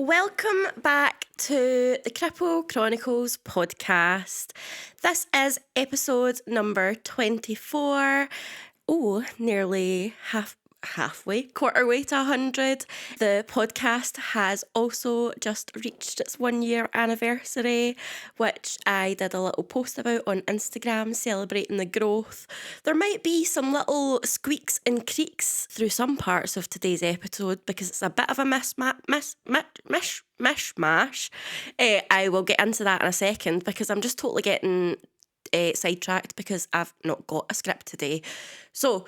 Welcome back to the Cripple Chronicles podcast. This is episode number 24. Oh, nearly quarter way to 100. The podcast has also just reached its 1 year anniversary, which I did a little post about on Instagram celebrating the growth. There might be some little squeaks and creaks through some parts of today's episode because it's a bit of a mishmash. I will get into that in a second because I'm just totally getting sidetracked because I've not got a script today. So,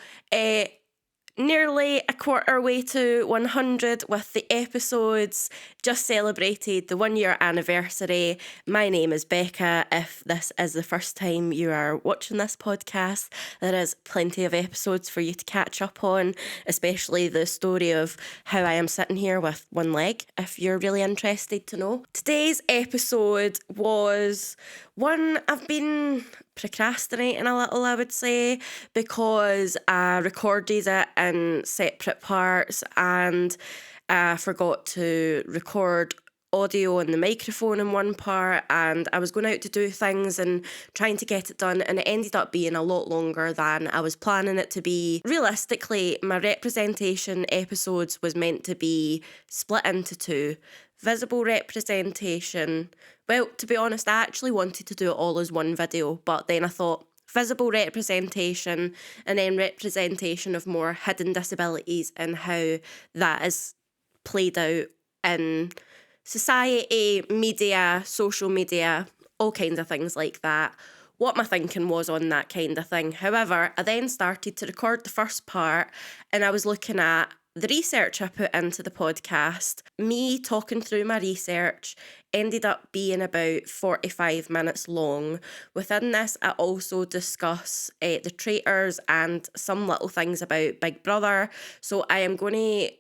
nearly a quarter way to 100 with the episodes, just celebrated the 1 year anniversary. My name is Becca. If this is the first time you are watching this podcast, there is plenty of episodes for you to catch up on, especially the story of how I am sitting here with one leg, if you're really interested to know. Today's episode was one I've been procrastinating a little, I would say, because I recorded it in separate parts and I forgot to record audio on the microphone in one part, and I was going out to do things and trying to get it done, and it ended up being a lot longer than I was planning it to be. Realistically, my representation episodes was meant to be split into two. Visible representation. Well, to be honest, I actually wanted to do it all as one video, but then I thought visible representation and then representation of more hidden disabilities and how that is played out in society, media, social media, all kinds of things like that. What my thinking was on that kind of thing. However, I then started to record the first part and I was looking at the research I put into the podcast. Me talking through my research ended up being about 45 minutes long. Within this, I also discuss the traitors and some little things about Big Brother. So I am going to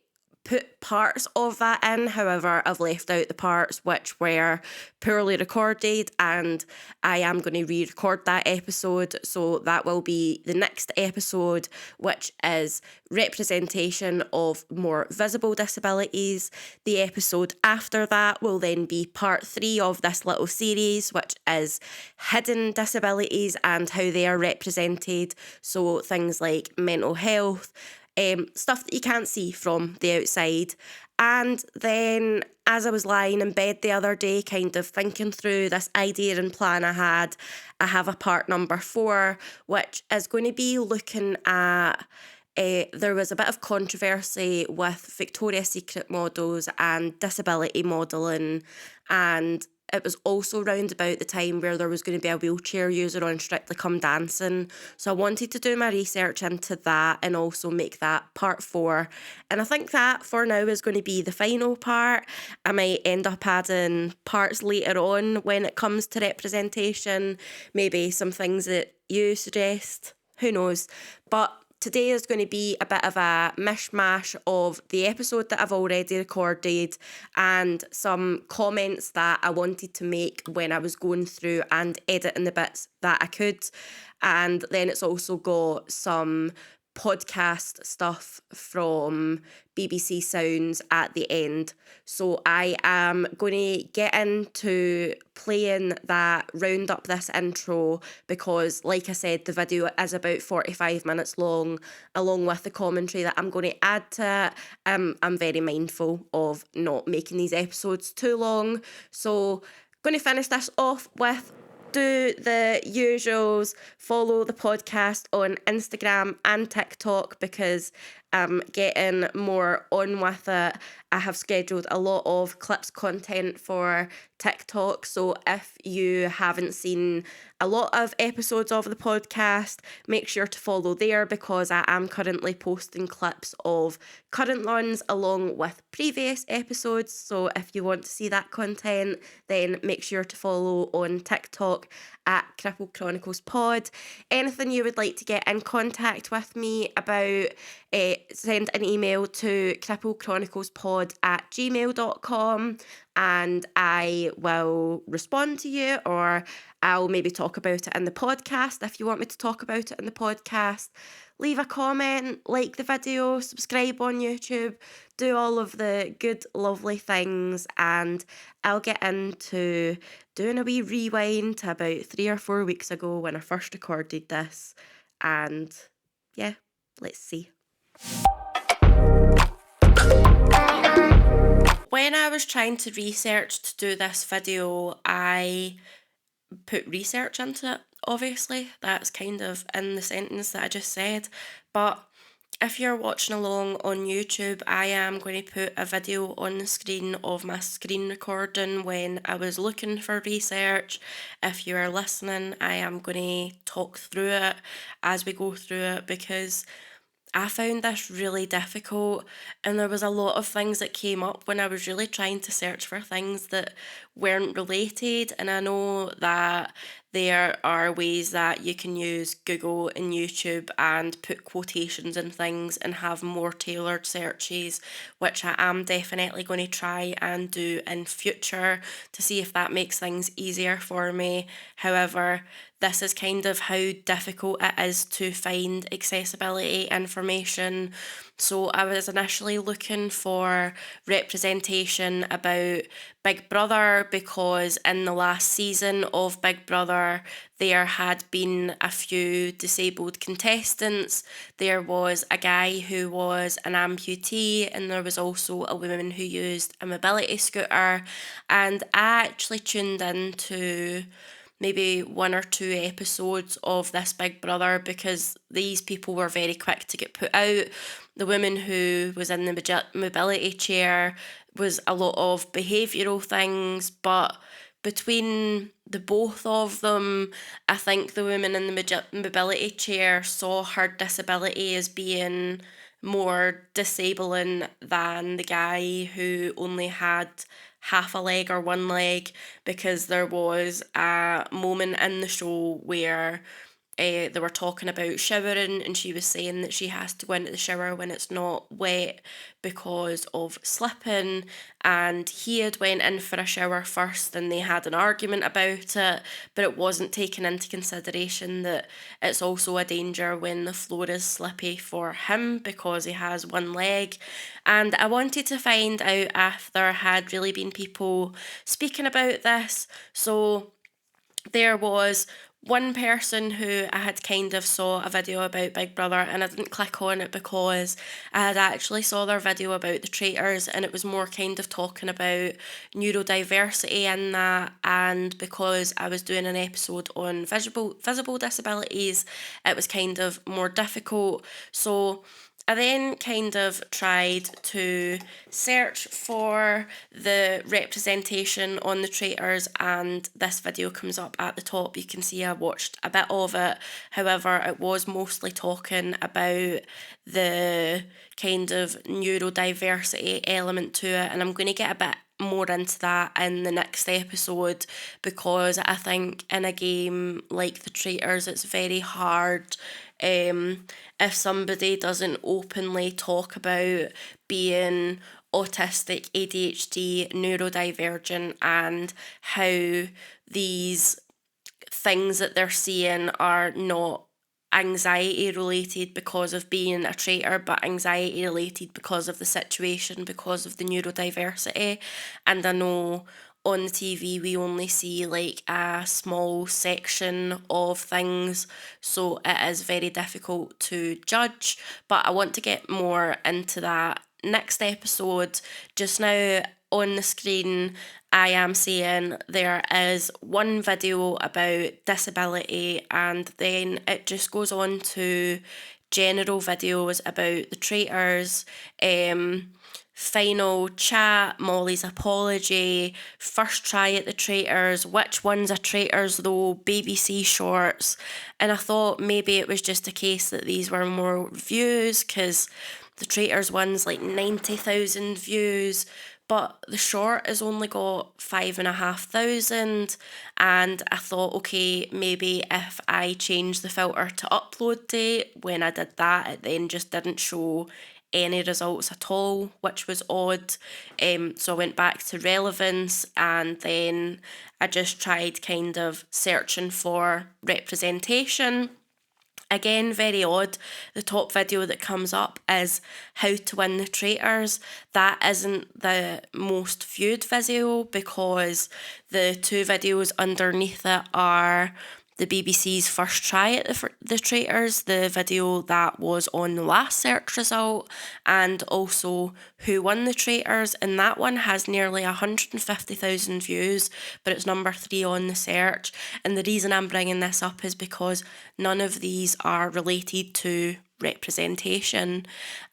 put parts of that in. However, I've left out the parts which were poorly recorded, and I am going to re-record that episode. So that will be the next episode, which is representation of more visible disabilities. The episode after that will then be part 3 of this little series, which is hidden disabilities and how they are represented. So things like mental health, stuff that you can't see from the outside. And then as I was lying in bed the other day, kind of thinking through this idea and plan I have a part number 4, which is going to be looking at there was a bit of controversy with Victoria's Secret models and disability modelling, and it was also round about the time where there was going to be a wheelchair user on Strictly Come Dancing. So I wanted to do my research into that and also make that part 4. And I think that for now is going to be the final part. I might end up adding parts later on when it comes to representation, maybe some things that you suggest, who knows. But today is going to be a bit of a mishmash of the episode that I've already recorded and some comments that I wanted to make when I was going through and editing the bits that I could. And then it's also got some podcast stuff from BBC Sounds at the end. So I am going to get into playing that, round up this intro, because like I said, the video is about 45 minutes long, along with the commentary that I'm going to add to it. I'm very mindful of not making these episodes too long. So going to finish this off with do the usuals, follow the podcast on Instagram and TikTok because I'm getting more on with it. I have scheduled a lot of clips content for TikTok, so if you haven't seen a lot of episodes of the podcast, make sure to follow there because I am currently posting clips of current ones along with previous episodes. So if you want to see that content, then make sure to follow on TikTok at Cripple Chronicles Pod. Anything you would like to get in contact with me about, send an email to cripplecchroniclespod@gmail.com. and I will respond to you, or I'll maybe talk about it in the podcast if you want me to talk about it in the podcast. Leave a comment, like the video, subscribe on YouTube, do all of the good, lovely things, and I'll get into doing a wee rewind to about 3 or 4 weeks ago when I first recorded this. And yeah, let's see. When I was trying to research to do this video, I put research into it, obviously. That's kind of in the sentence that I just said. But if you're watching along on YouTube, I am going to put a video on the screen of my screen recording when I was looking for research. If you are listening, I am going to talk through it as we go through it, because I found this really difficult, and there was a lot of things that came up when I was really trying to search for things that weren't related. And I know that there are ways that you can use Google and YouTube and put quotations and things and have more tailored searches, which I am definitely going to try and do in future to see if that makes things easier for me. However, this is kind of how difficult it is to find accessibility information. So I was initially looking for representation about Big Brother, because in the last season of Big Brother, there had been a few disabled contestants. There was a guy who was an amputee, and there was also a woman who used a mobility scooter. And I actually tuned into maybe 1 or 2 episodes of this Big Brother because these people were very quick to get put out. The woman who was in the mobility chair was a lot of behavioural things, but between the both of them, I think the woman in the mobility chair saw her disability as being more disabling than the guy who only had half a leg or one leg, because there was a moment in the show where they were talking about showering, and she was saying that she has to go into the shower when it's not wet because of slipping, and he had went in for a shower first and they had an argument about it, but it wasn't taken into consideration that it's also a danger when the floor is slippy for him because he has one leg. And I wanted to find out if there had really been people speaking about this. So there was one person who I had kind of saw a video about Big Brother, and I didn't click on it because I had actually saw their video about the traitors, and it was more kind of talking about neurodiversity in that, and because I was doing an episode on visible disabilities, it was kind of more difficult. So I then kind of tried to search for the representation on the traitors, and this video comes up at the top. You can see I watched a bit of it. However, it was mostly talking about the kind of neurodiversity element to it, and I'm going to get a bit more into that in the next episode, because I think in a game like the traitors, it's very hard if somebody doesn't openly talk about being autistic, ADHD, neurodivergent, and how these things that they're seeing are not anxiety related because of being a traitor, but anxiety related because of the situation, because of the neurodiversity. And I know on the TV we only see like a small section of things, so it is very difficult to judge, but I want to get more into that next episode. Just now on the screen I am seeing there is one video about disability, and then it just goes on to general videos about the traitors, final chat, Molly's apology, first try at the traitors, which ones are traitors though, BBC shorts. And I thought maybe it was just a case that these were more views, because the traitors one's like 90,000 views, but the short has only got 5,500, and I thought, okay, maybe if I change the filter to upload date, when I did that, it then just didn't show any results at all, which was odd. So I went back to relevance, and then I just tried kind of searching for representation. Again, very odd. The top video that comes up is how to win the traitors. That isn't the most viewed video because the two videos underneath it are the BBC's first try at the traitors, the video that was on the last search result, and also who won the traitors. And that one has nearly 150,000 views, but it's number 3 on the search. And the reason I'm bringing this up is because none of these are related to representation.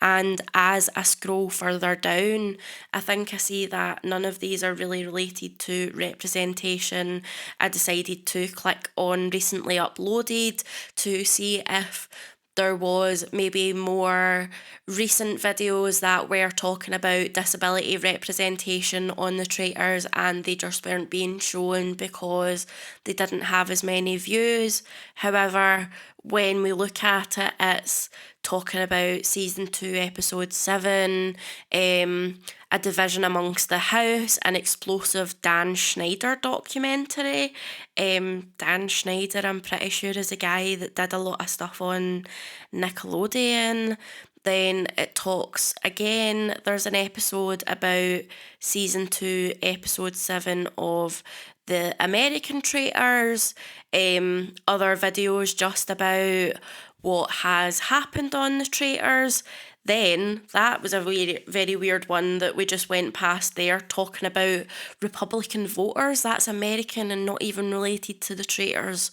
And as I scroll further down, I think I see that none of these are really related to representation. I decided to click on recently uploaded to see if there was maybe more recent videos that were talking about disability representation on the traitors, and they just weren't being shown because they didn't have as many views. However, when we look at it, it's talking about season 2, episode 7, a division amongst the house, an explosive Dan Schneider documentary. Dan Schneider, I'm pretty sure, is a guy that did a lot of stuff on Nickelodeon. Then it talks again, there's an episode about season 2, episode 7 of the American traitors, other videos just about what has happened on the traitors. Then that was a very, very weird one that we just went past there, talking about Republican voters. That's American and not even related to the traitors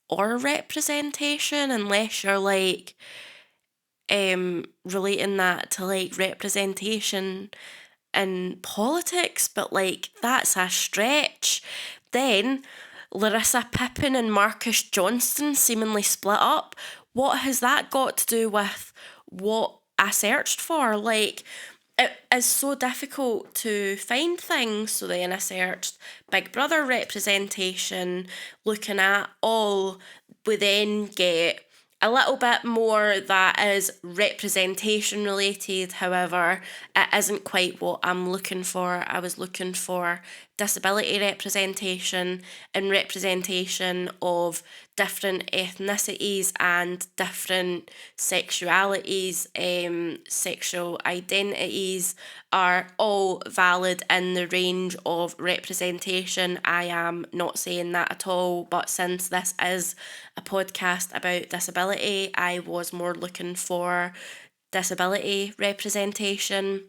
or representation, unless you're like relating that to like representation in politics, but like that's a stretch. Then Larissa Pippen and Marcus Johnston seemingly split up. What has that got to do with what I searched for? Like, it is so difficult to find things. So then I searched Big Brother representation, looking at all. We then get a little bit more that is representation related. However, it isn't quite what I'm looking for. I was looking for disability representation and representation of different ethnicities and different sexualities, sexual identities are all valid in the range of representation. I am not saying that at all, but since this is a podcast about disability, I was more looking for disability representation.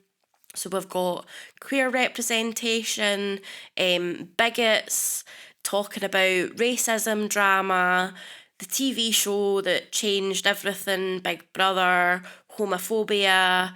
So we've got queer representation, bigots, talking about racism drama, the TV show that changed everything, Big Brother, homophobia,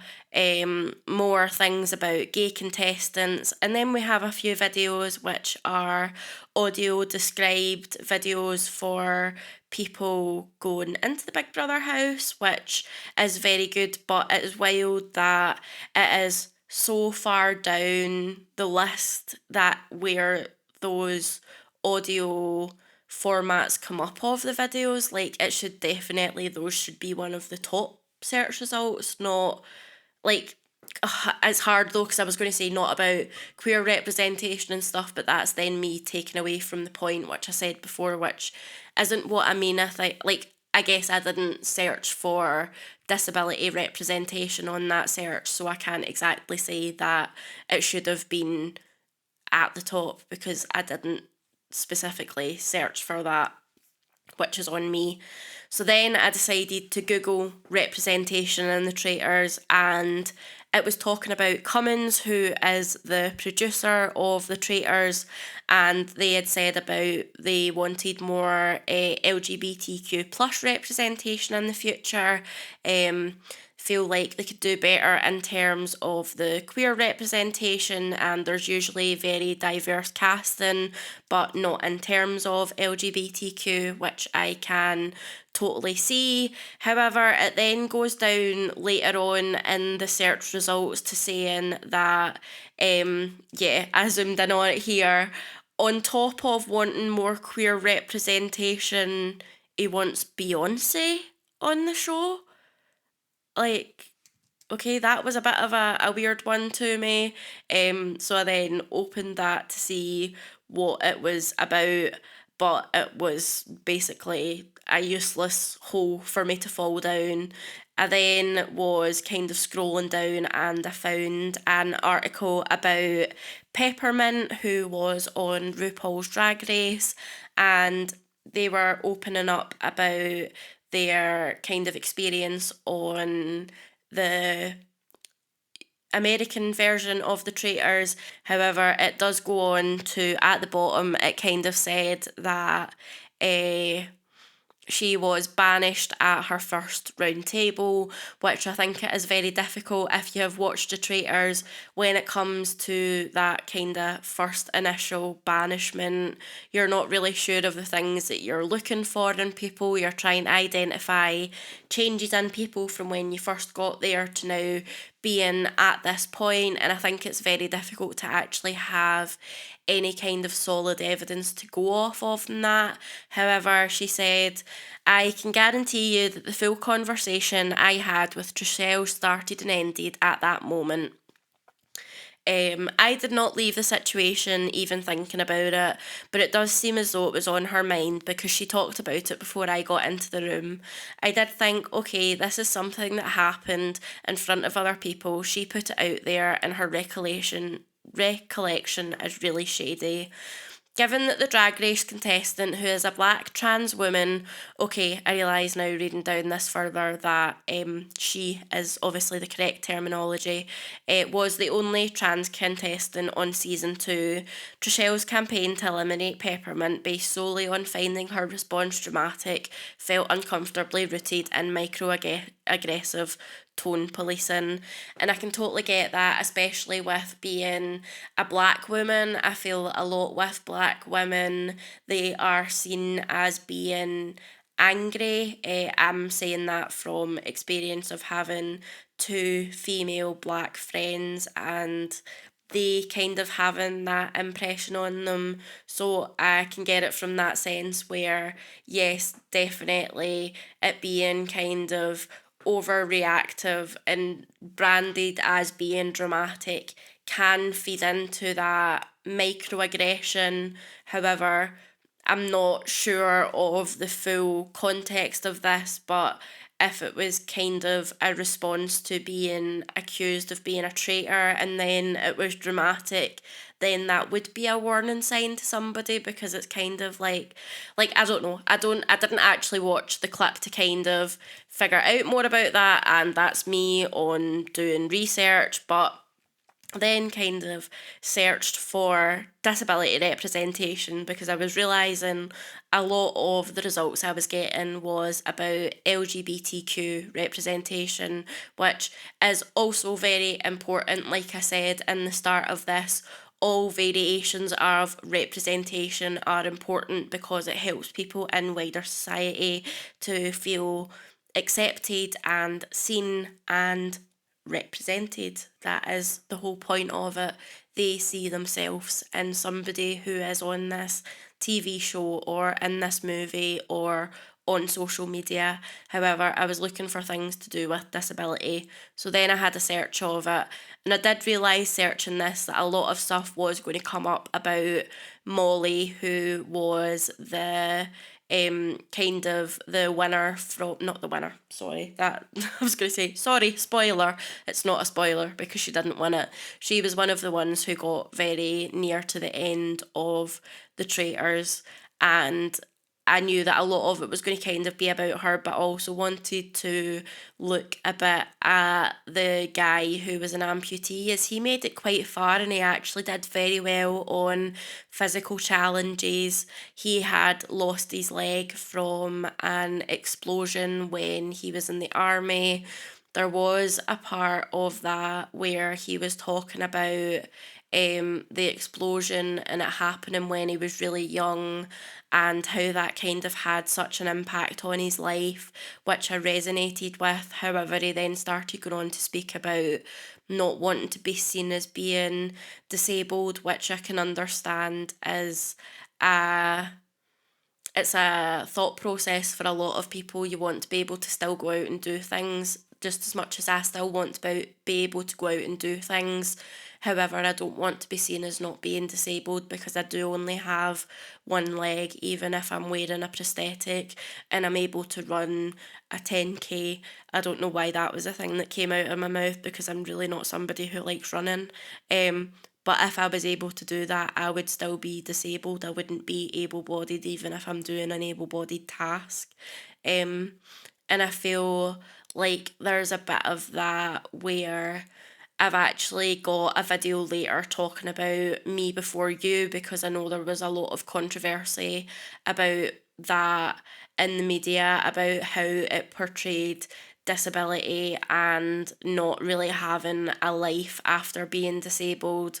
more things about gay contestants. And then we have a few videos which are audio described videos for people going into the Big Brother house, which is very good, but it is wild that it is so far down the list that where those audio formats come up of the videos. Like, it should definitely, those should be one of the top search results, not like, it's hard though, because I was going to say not about queer representation and stuff, but that's then me taking away from the point which I said before, which isn't what I mean. I guess I didn't search for disability representation on that search, so I can't exactly say that it should have been at the top because I didn't specifically search for that, which is on me. So then I decided to Google representation in the traitors, and it was talking about Cummins, who is the producer of the traitors, and they had said about they wanted more LGBTQ plus representation in the future. Feel like they could do better in terms of the queer representation, and there's usually very diverse casting, but not in terms of LGBTQ, which I can totally see. However, it then goes down later on in the search results to saying that, I zoomed in on it here, on top of wanting more queer representation, he wants Beyonce on the show. Like, Okay, that was a bit of a weird one to me. So I then opened that to see what it was about, but it was basically a useless hole for me to fall down. I then was kind of scrolling down and I found an article about Peppermint, who was on RuPaul's Drag Race, and they were opening up about their kind of experience on the American version of the Traitors. However, it does go on to, at the bottom, it kind of said that she was banished at her first round table, which I think it is very difficult if you have watched The Traitors when it comes to that kind of first initial banishment. You're not really sure of the things that you're looking for in people. You're trying to identify changes in people from when you first got there to now being at this point, and I think it's very difficult to actually have any kind of solid evidence to go off of in that. However, she said, I can guarantee you that the full conversation I had with Trishelle started and ended at that moment. I did not leave the situation even thinking about it, but it does seem as though it was on her mind because she talked about it before I got into the room. I did think, okay, this is something that happened in front of other people. She put it out there, and her recollection is really shady. Given that the Drag Race contestant, who is a black trans woman, okay, I realise now reading down this further that she is obviously the correct terminology, was the only trans contestant on season 2, Trichelle's campaign to eliminate Peppermint based solely on finding her response dramatic felt uncomfortably rooted in microaggressive tone policing. And I can totally get that, especially with being a black woman. I feel a lot with black women, they are seen as being angry. I'm saying that from experience of having two female black friends, and they kind of having that impression on them. So I can get it from that sense where, yes, definitely it being kind of overreactive and branded as being dramatic can feed into that microaggression. However, I'm not sure of the full context of this, but if it was kind of a response to being accused of being a traitor and then it was dramatic, then that would be a warning sign to somebody, because it's kind of like I don't know. I didn't actually watch the clip to kind of figure out more about that, and that's me on doing research, but then kind of searched for disability representation because I was realising a lot of the results I was getting was about LGBTQ representation, which is also very important. Like I said in the start of this, all variations of representation are important because it helps people in wider society to feel accepted and seen and represented. That is the whole point of it. They see themselves in somebody who is on this TV show or in this movie or on social media. However, I was looking for things to do with disability. So then I had a search of it, and I did realise searching this that a lot of stuff was going to come up about Molly, who was the kind of the winner from, not the winner, sorry, that I was going to say, sorry, spoiler, it's not a spoiler because she didn't win it. She was one of the ones who got very near to the end of the Traitors, and I knew that a lot of it was going to kind of be about her, but also wanted to look a bit at the guy who was an amputee, as he made it quite far and he actually did very well on physical challenges. He had lost his leg from an explosion when he was in the army. There was a part of that where he was talking about the explosion and it happening when he was really young, and how that kind of had such an impact on his life, which I resonated with. However, he then started going on to speak about not wanting to be seen as being disabled, which I can understand is a it's a thought process for a lot of people. You want to be able to still go out and do things just as much as I still want to be able to go out and do things. However, I don't want to be seen as not being disabled because I do only have one leg, even if I'm wearing a prosthetic and I'm able to run a 10k. I don't know why that was a thing that came out of my mouth because I'm really not somebody who likes running. But if I was able to do that, I would still be disabled. I wouldn't be able-bodied even if I'm doing an able-bodied task. And I feel like there's a bit of that where I've actually got a video later talking about Me Before You, because I know there was a lot of controversy about that in the media, about how it portrayed disability and not really having a life after being disabled.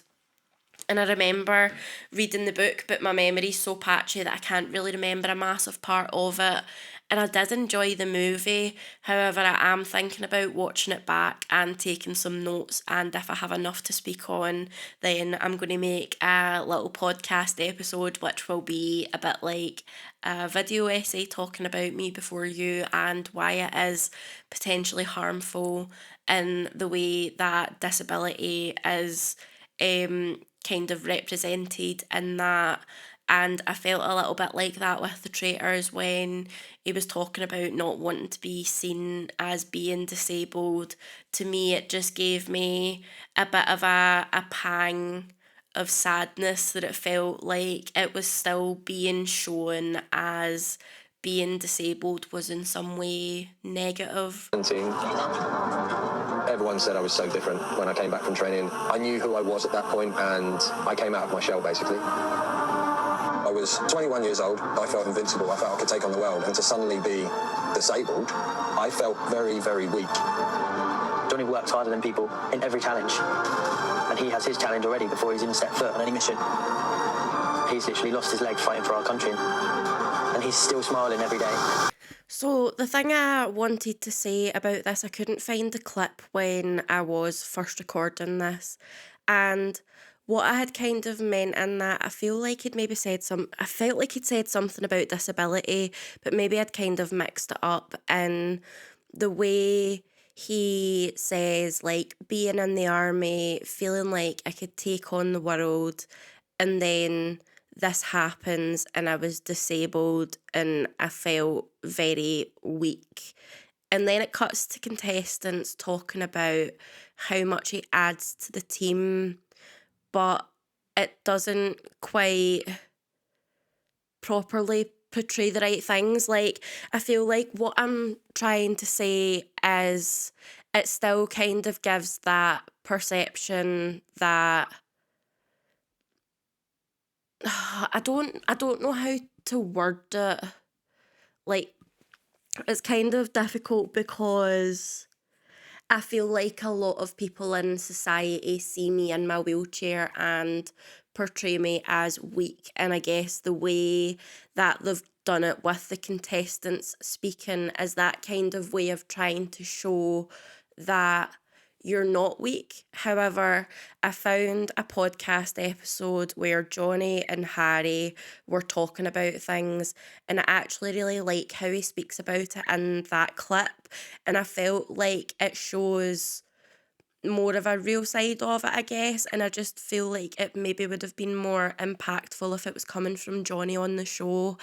And I remember reading the book, but my memory's so patchy that I can't really remember a massive part of it. And I did enjoy the movie. However, I am thinking about watching it back and taking some notes. And if I have enough to speak on, then I'm going to make a little podcast episode, which will be a bit like a video essay talking about Me Before You and why it is potentially harmful in the way that disability is kind of represented in that. And I felt a little bit like that with the traitors when he was talking about not wanting to be seen as being disabled. To me, it just gave me a bit of a pang of sadness that it felt like it was still being shown as being disabled was in some way negative. Everyone said I was so different when I came back from training. I knew who I was at that point and I came out of my shell basically. I was 21 years old, I felt invincible, I felt I could take on the world, and to suddenly be disabled, I felt very, very weak. Johnny works harder than people in every challenge, and he has his challenge already before he's even set foot on any mission. He's literally lost his leg fighting for our country, and he's still smiling every day. So the thing I wanted to say about this, I couldn't find the clip when I was first recording this, and what I had kind of meant in that, I feel like he'd maybe I felt like he'd said something about disability, but maybe I'd kind of mixed it up in the way he says, like, being in the army, feeling like I could take on the world, and then this happens and I was disabled and I felt very weak. And then it cuts to contestants talking about how much he adds to the team, but it doesn't quite properly portray the right things. Like, I feel like what I'm trying to say is it still kind of gives that perception that I don't know how to word it. Like, it's kind of difficult because I feel like a lot of people in society see me in my wheelchair and portray me as weak. And I guess the way that they've done it with the contestants speaking is that kind of way of trying to show that you're not weak. However, I found a podcast episode where Johnny and Harry were talking about things, and I actually really like how he speaks about it in that clip, and I felt like it shows more of a real side of it, I guess, and I just feel like it maybe would have been more impactful if it was coming from Johnny on the show.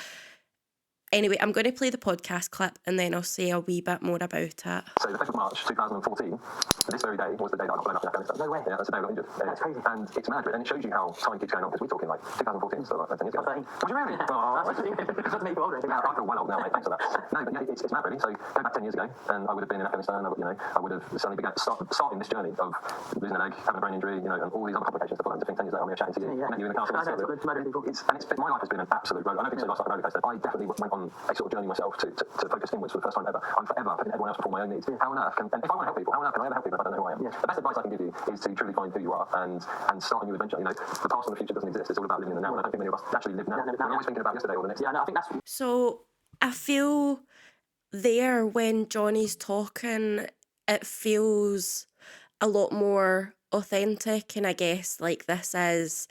Anyway, I'm going to play the podcast clip and then I'll say a wee bit more about it. So the 5th of March 2014, this very day was the day that I got blown up in Afghanistan. No way. Yeah, that's the day I got injured. That's crazy. And it's mad, and it shows you how time keeps going on, because we're talking like 2014, so like 10 years ago. Was you really? Doesn't make you older. I feel well old now, mate. Thanks for that. No, but yeah, it's mad, really. So go back 10 years ago, and I would have been in Afghanistan. I would have suddenly starting this journey of losing a leg, having a brain injury, and all these other complications that followed. To think 10 years later, I'm here chatting to you. Yeah. Met you in the castle. I know, it's good to murder people. My life has been an absolute roller. I don't think it's like a roller coaster. I definitely went on a sort of journey myself to focus inwards for the first time ever. I'm forever putting everyone else before my own needs. How on earth and if I want to help people, how on earth can I ever help people if I don't know who I am? The best advice I can give you is to truly find who you are and start a new adventure. The past and the future doesn't exist. It's all about living in the now, and I don't think many of us actually live now. We're always thinking about yesterday or the next. Yeah, no, I think that's... So I feel there when Johnny's talking, it feels a lot more authentic, and I guess like this is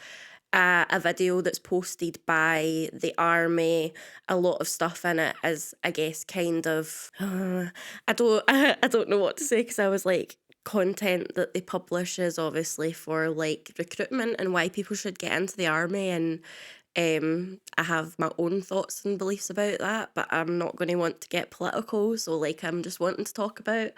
a video that's posted by the army. A lot of stuff in it is, I guess, kind of I don't know what to say, because I was like, content that they publish is obviously for like recruitment and why people should get into the army, and I have my own thoughts and beliefs about that, but I'm not going to want to get political. So, like, I'm just wanting to talk about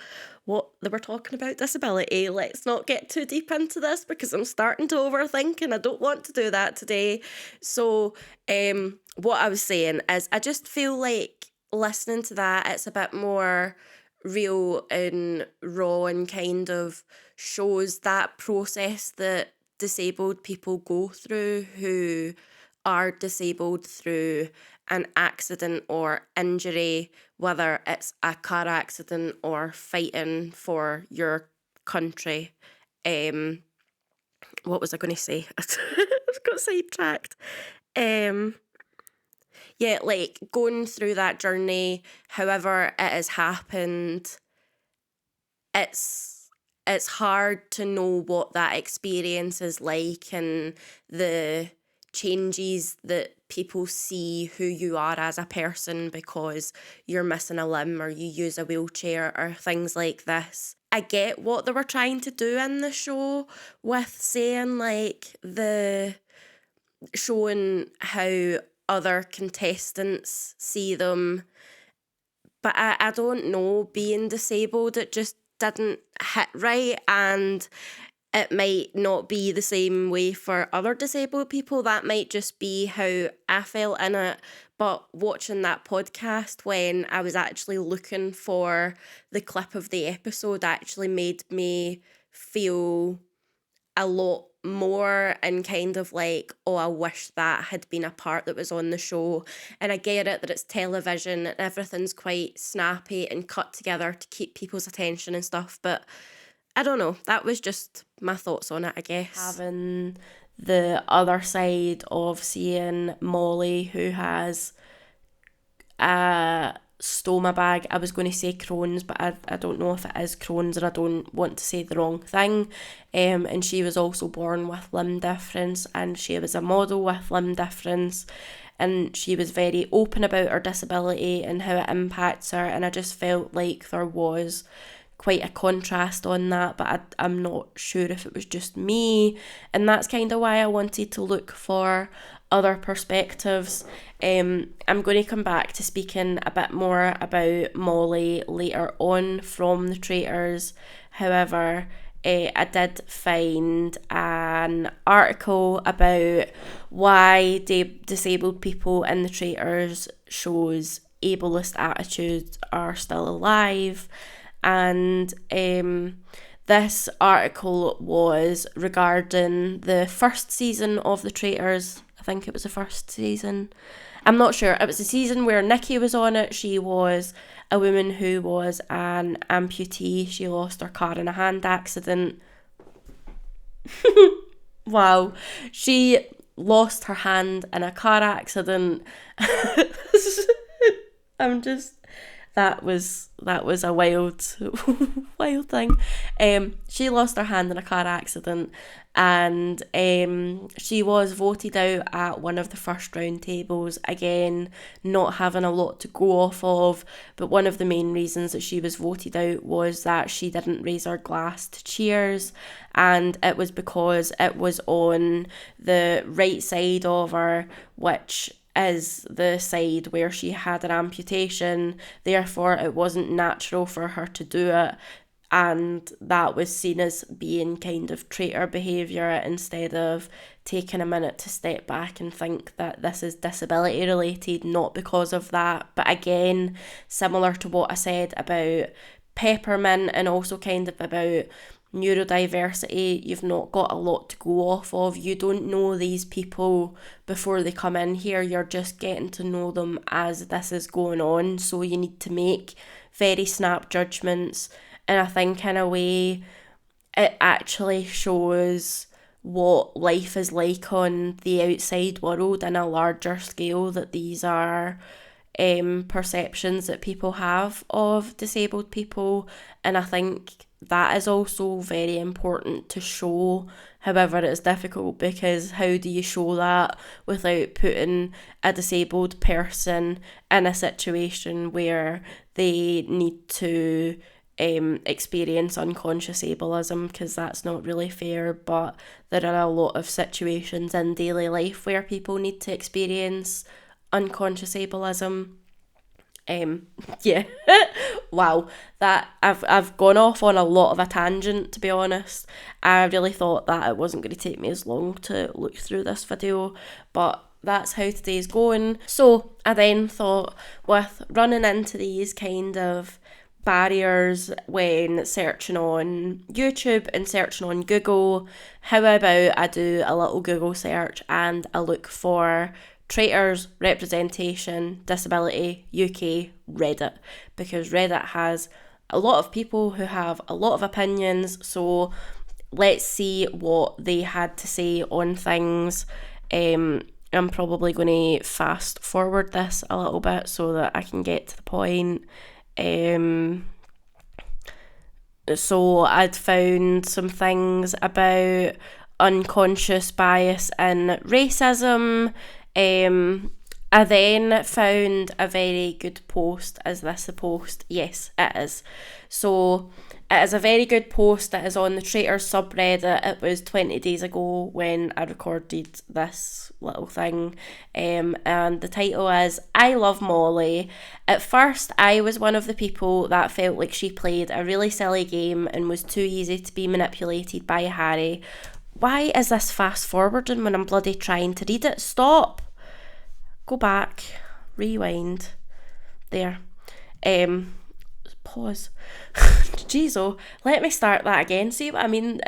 what they were talking about, disability. Let's not get too deep into this, because I'm starting to overthink and I don't want to do that today. So, what I was saying is, I just feel like listening to that, it's a bit more real and raw, and kind of shows that process that disabled people go through who are disabled through an accident or injury, whether it's a car accident or fighting for your country. What was I going to say? I got sidetracked. Yeah, like going through that journey, however it has happened, it's hard to know what that experience is like, and the changes that people see who you are as a person because you're missing a limb or you use a wheelchair or things like this. I get what they were trying to do in the show with saying like showing how other contestants see them, but I don't know, being disabled, it just didn't hit right, and it might not be the same way for other disabled people. That might just be how I felt in it. But watching that podcast, when I was actually looking for the clip of the episode, actually made me feel a lot more, and kind of like, oh, I wish that had been a part that was on the show. And I get it that it's television and everything's quite snappy and cut together to keep people's attention and stuff, but I don't know, that was just my thoughts on it, I guess. Having the other side of seeing Molly, who has a stoma bag. I was going to say Crohn's, but I don't know if it is Crohn's, and I don't want to say the wrong thing. And she was also born with limb difference, and she was a model with limb difference, and she was very open about her disability and how it impacts her, and I just felt like there was quite a contrast on that, but I'm not sure if it was just me, and that's kind of why I wanted to look for other perspectives. I'm going to come back to speaking a bit more about Molly later on from the Traitors. However, I did find an article about why disabled people in the Traitors shows ableist attitudes are still alive, and this article was regarding the first season of the Traitors. I think it was the first season. I'm not sure. It was the season where Nikki was on it. She was a woman who was an amputee. She lost her car in a hand accident. Wow. She lost her hand in a car accident. That was a wild thing. She lost her hand in a car accident, and she was voted out at one of the first round tables, again not having a lot to go off of, but one of the main reasons that she was voted out was that she didn't raise her glass to cheers, and it was because it was on the right side of her, which is the side where she had an amputation, therefore it wasn't natural for her to do it, and that was seen as being kind of traitor behaviour, instead of taking a minute to step back and think that this is disability related, not because of that. But again, similar to what I said about Peppermint and also kind of about neurodiversity, you've not got a lot to go off of. You don't know these people before they come in here, you're just getting to know them as this is going on, so you need to make very snap judgments. And I think in a way it actually shows what life is like on the outside world in a larger scale, that these are perceptions that people have of disabled people, and I think that is also very important to show. However, it's difficult because how do you show that without putting a disabled person in a situation where they need to experience unconscious ableism, because that's not really fair. But there are a lot of situations in daily life where people need to experience unconscious ableism. Yeah. Wow, that I've gone off on a lot of a tangent, to be honest. I really thought that it wasn't going to take me as long to look through this video, but that's how today's going. So I then thought, with running into these kind of barriers when searching on YouTube and searching on Google, how about I do a little Google search and I look for traitors, representation, disability, UK, Reddit, because Reddit has a lot of people who have a lot of opinions. So let's see what they had to say on things. I'm probably going to fast forward this a little bit so that I can get to the point. So I'd found some things about unconscious bias and racism. I then found a very good post. Is this a post? Yes, it is. So it is a very good post that is on the Traitors subreddit. It was 20 days ago when I recorded this little thing. And the title is, I love Molly. At first, I was one of the people that felt like she played a really silly game and was too easy to be manipulated by Harry. Why is this fast forwarding when I'm bloody trying to read it? Stop. Go back. Rewind. There. Pause. Jeez, oh, let me start that again. See what I mean?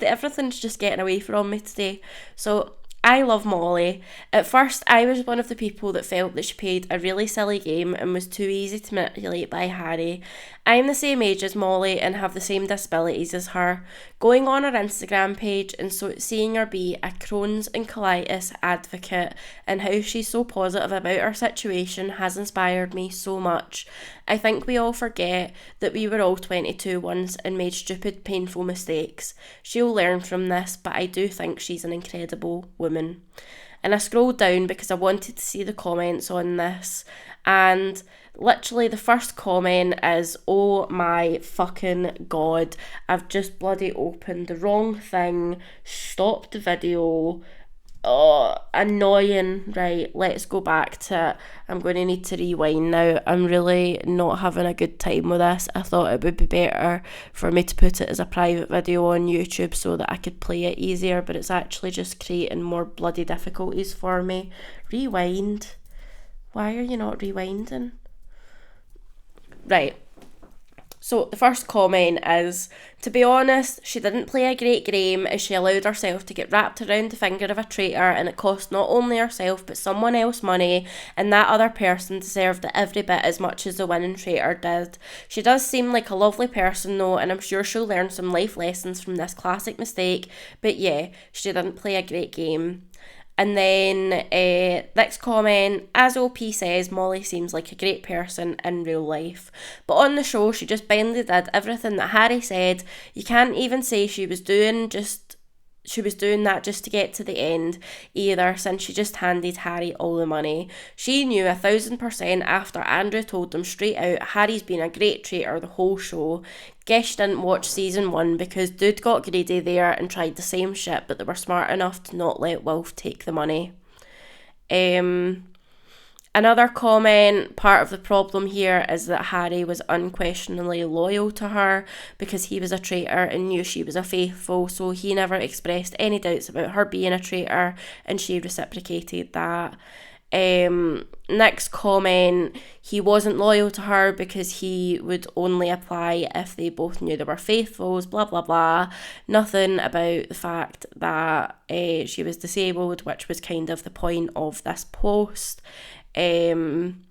Everything's just getting away from me today. So, I love Molly. At first, I was one of the people that felt that she played a really silly game and was too easy to manipulate by Harry. I'm the same age as Molly and have the same disabilities as her. Going on her Instagram page and seeing her be a Crohn's and colitis advocate and how she's so positive about her situation has inspired me so much. I think we all forget that we were all 22 once and made stupid, painful mistakes. She'll learn from this, but I do think she's an incredible woman. And I scrolled down because I wanted to see the comments on this, and literally the first comment is, oh my fucking god, I've just bloody opened the wrong thing, stopped the video. Oh, annoying. Right, let's go back to it. I'm going to need to rewind now. I'm really not having a good time with this. I thought it would be better for me to put it as a private video on YouTube so that I could play it easier, but it's actually just creating more bloody difficulties for me. Rewind. Why are you not rewinding? Right. So the first comment is, to be honest, she didn't play a great game as she allowed herself to get wrapped around the finger of a traitor, and it cost not only herself but someone else money, and that other person deserved it every bit as much as the winning traitor did. She does seem like a lovely person though, and I'm sure she'll learn some life lessons from this classic mistake, but yeah, she didn't play a great game. And then next comment, as OP says, Molly seems like a great person in real life. But on the show, she just blindly did everything that Harry said. You can't even say she was doing that just to get to the end either, since she just handed Harry all the money. She knew 1000% after Andrew told them straight out Harry's been a great traitor the whole show. Guess she didn't watch season 1 because dude got greedy there and tried the same shit, but they were smart enough to not let Wilf take the money. Another comment, part of the problem here is that Harry was unquestionably loyal to her because he was a traitor and knew she was a faithful, so he never expressed any doubts about her being a traitor, and she reciprocated that. Next comment, he wasn't loyal to her because he would only apply if they both knew they were faithfuls, blah blah blah. Nothing about the fact that she was disabled, which was kind of the point of this post. And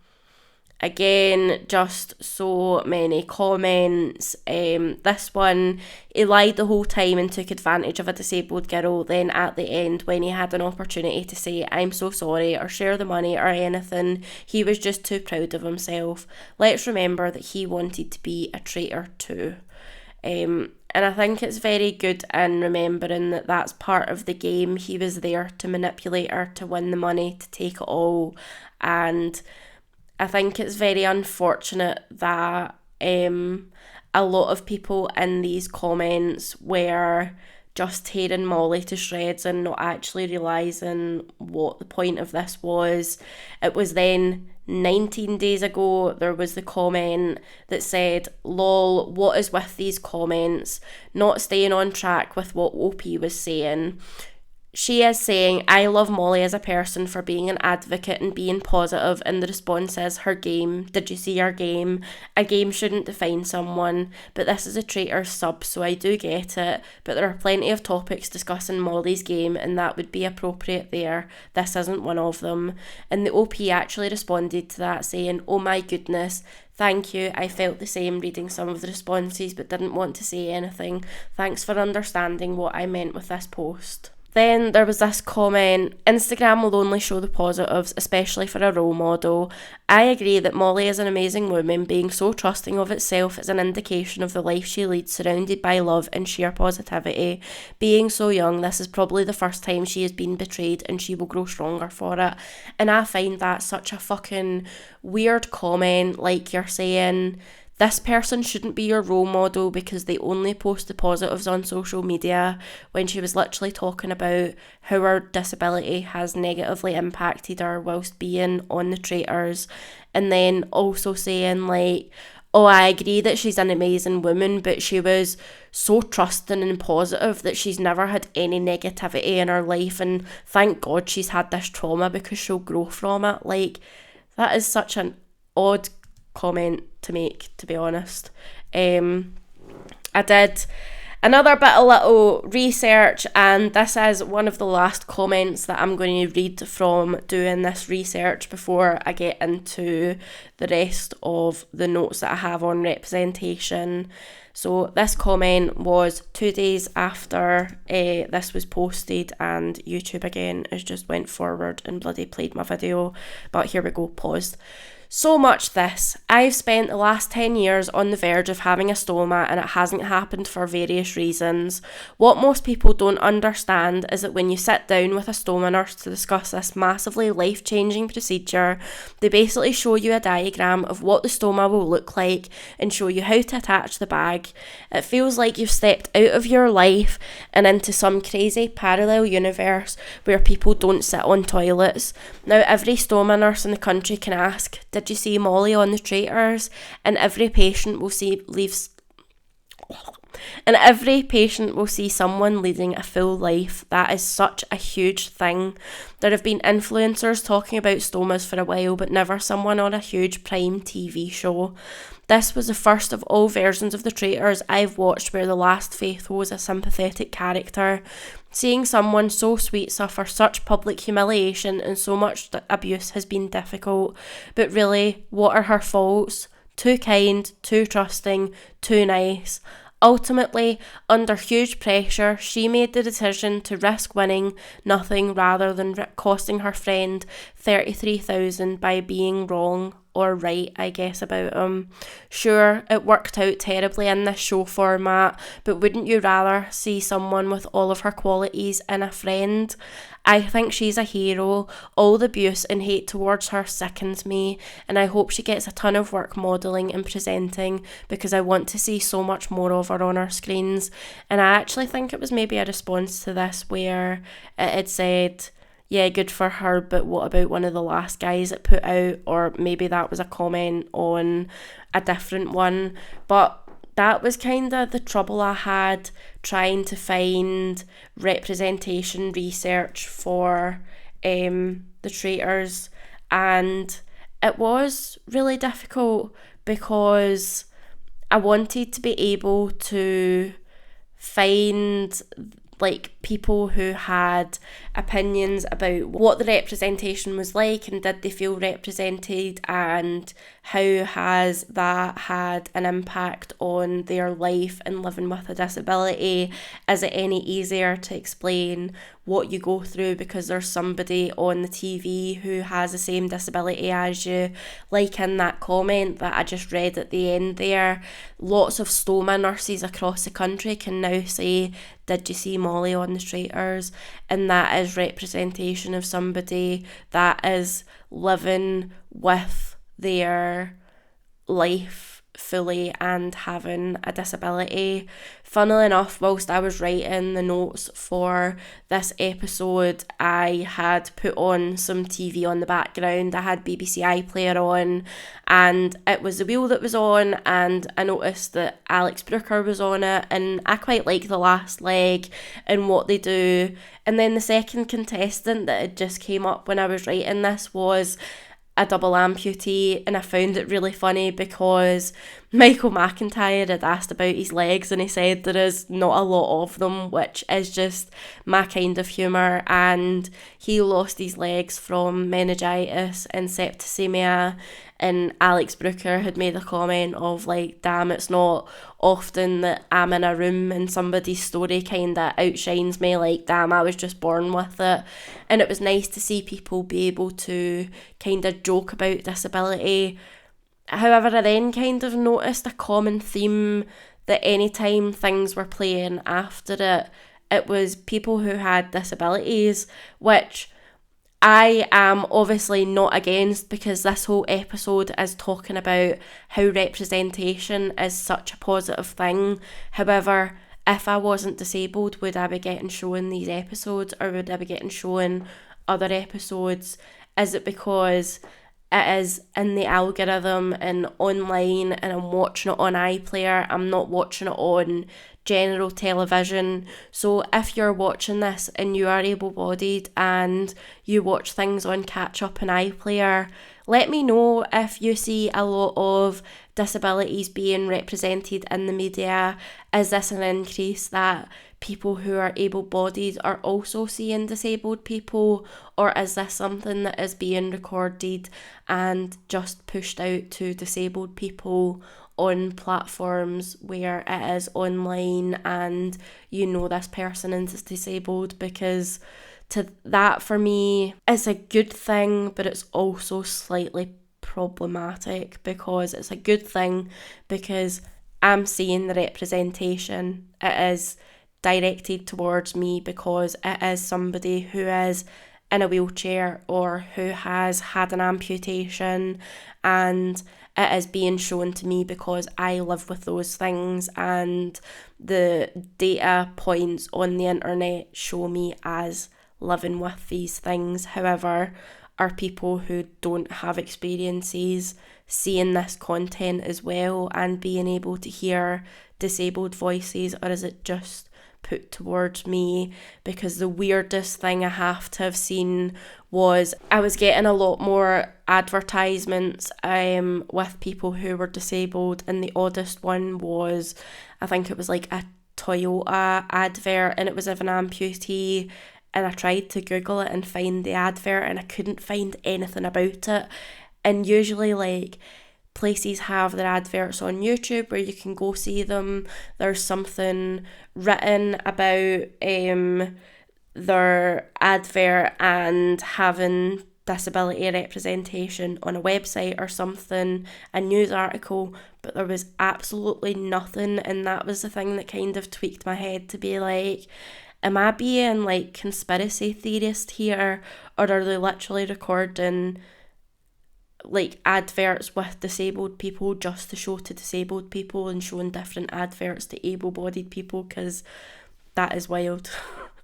Again, just so many comments. This one, he lied the whole time and took advantage of a disabled girl. Then at the end, when he had an opportunity to say, I'm so sorry, or share the money or anything, he was just too proud of himself. Let's remember that he wanted to be a traitor too. And I think it's very good in remembering that that's part of the game. He was there to manipulate her, to win the money, to take it all. And I think it's very unfortunate that a lot of people in these comments were just tearing Molly to shreds and not actually realising what the point of this was. It was then 19 days ago, there was the comment that said, lol, what is with these comments? Not staying on track with what OP was saying. She is saying, I love Molly as a person for being an advocate and being positive, and the response is, her game. Did you see her game? A game shouldn't define someone, but this is a traitor sub, so I do get it, but there are plenty of topics discussing Molly's game, and that would be appropriate there. This isn't one of them. And the OP actually responded to that, saying, oh my goodness, thank you. I felt the same reading some of the responses, but didn't want to say anything. Thanks for understanding what I meant with this post. Then there was this comment, Instagram will only show the positives, especially for a role model. I agree that Molly is an amazing woman. Being so trusting of itself is an indication of the life she leads, surrounded by love and sheer positivity. Being so young, this is probably the first time she has been betrayed, and she will grow stronger for it. And I find that such a fucking weird comment, like you're saying, this person shouldn't be your role model because they only post the positives on social media, when she was literally talking about how her disability has negatively impacted her whilst being on the traitors. And then also saying like, oh, I agree that she's an amazing woman, but she was so trusting and positive that she's never had any negativity in her life, and thank God she's had this trauma because she'll grow from it. Like, that is such an odd comment to make, to be honest. I did another bit of little research, and this is one of the last comments that I'm going to read from doing this research before I get into the rest of the notes that I have on representation. So this comment was 2 days after this was posted, and YouTube again has just went forward and bloody played my video, but here we go, paused. So much this. I've spent the last 10 years on the verge of having a stoma, and it hasn't happened for various reasons. What most people don't understand is that when you sit down with a stoma nurse to discuss this massively life-changing procedure, they basically show you a diagram of what the stoma will look like and show you how to attach the bag. It feels like you've stepped out of your life and into some crazy parallel universe where people don't sit on toilets. Now every stoma nurse in the country can ask, did you see Molly on the traitors? And every patient will see someone leading a full life. That is such a huge thing. There have been influencers talking about stomas for a while, but never someone on a huge prime TV show. This was the first of all versions of the traitors I've watched where the last faithful was a sympathetic character. Seeing someone so sweet suffer such public humiliation and so much abuse has been difficult. But really, what are her faults? Too kind, too trusting, too nice. Ultimately, under huge pressure, she made the decision to risk winning nothing rather than costing her friend $33,000 by being wrong, or right, I guess, about him. Sure, it worked out terribly in this show format, but wouldn't you rather see someone with all of her qualities in a friend? I think she's a hero. All the abuse and hate towards her sickens me, and I hope she gets a ton of work modelling and presenting, because I want to see so much more of her on our screens. And I actually think it was maybe a response to this where it had said, yeah, good for her, but what about one of the last guys it put out? Or maybe that was a comment on a different one. But that was kind of the trouble I had trying to find representation research for the traitors. And it was really difficult because I wanted to be able to find like people who had opinions about what the representation was like and did they feel represented, and how has that had an impact on their life and living with a disability. Is it any easier to explain what you go through because there's somebody on the TV who has the same disability as you? Like in that comment that I just read at the end there, lots of stoma nurses across the country can now say, did you see Molly on the Traitors? And that is representation of somebody that is living with their life fully and having a disability. Funnily enough, whilst I was writing the notes for this episode, I had put on some TV on the background. I had BBC iPlayer on, and it was the wheel that was on, and I noticed that Alex Brooker was on it, and I quite like the last leg and what they do. And then the second contestant that had just came up when I was writing this was a double amputee, and I found it really funny because Michael McIntyre had asked about his legs and he said there is not a lot of them, which is just my kind of humour. And he lost his legs from meningitis and septicemia, and Alex Brooker had made a comment of like, damn, it's not often that I'm in a room and somebody's story kind of outshines me, like, damn, I was just born with it. And it was nice to see people be able to kind of joke about disability. However, I then kind of noticed a common theme that anytime things were playing after it, it was people who had disabilities, which I am obviously not against, because this whole episode is talking about how representation is such a positive thing. However, if I wasn't disabled, would I be getting shown these episodes, or would I be getting shown other episodes? Is it because it is in the algorithm and online and I'm watching it on iPlayer? I'm not watching it on general television. So if you're watching this and you are able-bodied and you watch things on catch up and iPlayer, let me know if you see a lot of disabilities being represented in the media. Is this an increase that people who are able-bodied are also seeing disabled people, or is this something that is being recorded and just pushed out to disabled people on platforms where it is online and you know this person is disabled? Because to that, for me, it's a good thing, but it's also slightly problematic, because it's a good thing because I'm seeing the representation. It is directed towards me because it is somebody who is in a wheelchair or who has had an amputation, and it is being shown to me because I live with those things, and the data points on the internet show me as living with these things. However, are people who don't have experiences seeing this content as well and being able to hear disabled voices, or is it just put towards me? Because the weirdest thing I have to have seen was I was getting a lot more advertisements with people who were disabled, and the oddest one was, I think it was like a Toyota advert, and it was of an amputee, and I tried to Google it and find the advert and I couldn't find anything about it. And usually like places have their adverts on YouTube where you can go see them. There's something written about their advert and having disability representation on a website or something, a news article, but there was absolutely nothing. And that was the thing that kind of tweaked my head to be like, am I being like conspiracy theorist here, or are they literally recording like adverts with disabled people just to show to disabled people and showing different adverts to able-bodied people? Because that is wild.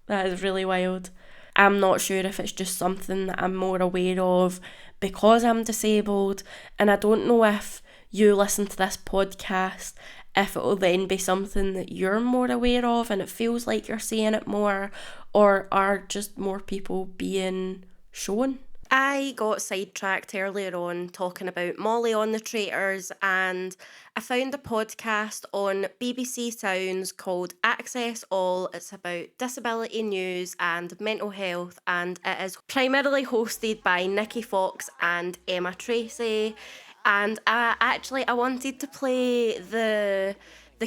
That is really wild. I'm not sure if it's just something that I'm more aware of because I'm disabled, and I don't know if you listen to this podcast, if it will then be something that you're more aware of and it feels like you're seeing it more, or are just more people being shown. I got sidetracked earlier on talking about Molly on the Traitors, and I found a podcast on BBC Sounds called Access All. It's about disability news and mental health, and it is primarily hosted by Nikki Fox and Emma Tracy. And I wanted to play the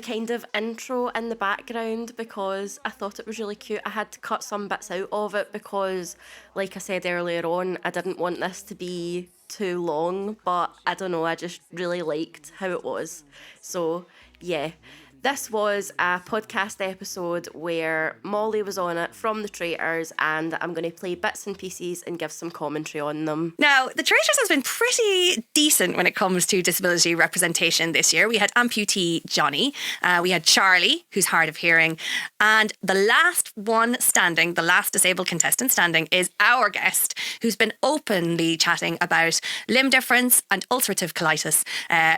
kind of intro in the background because I thought it was really cute. I had to cut some bits out of it because, like I said earlier on, I didn't want this to be too long, but I don't know, I just really liked how it was. So, yeah. This was a podcast episode where Molly was on it from the Traitors, and I'm going to play bits and pieces and give some commentary on them. Now, the Traitors has been pretty decent when it comes to disability representation this year. We had amputee Johnny, we had Charlie, who's hard of hearing, and the last one standing, the last disabled contestant standing, is our guest, who's been openly chatting about limb difference and ulcerative colitis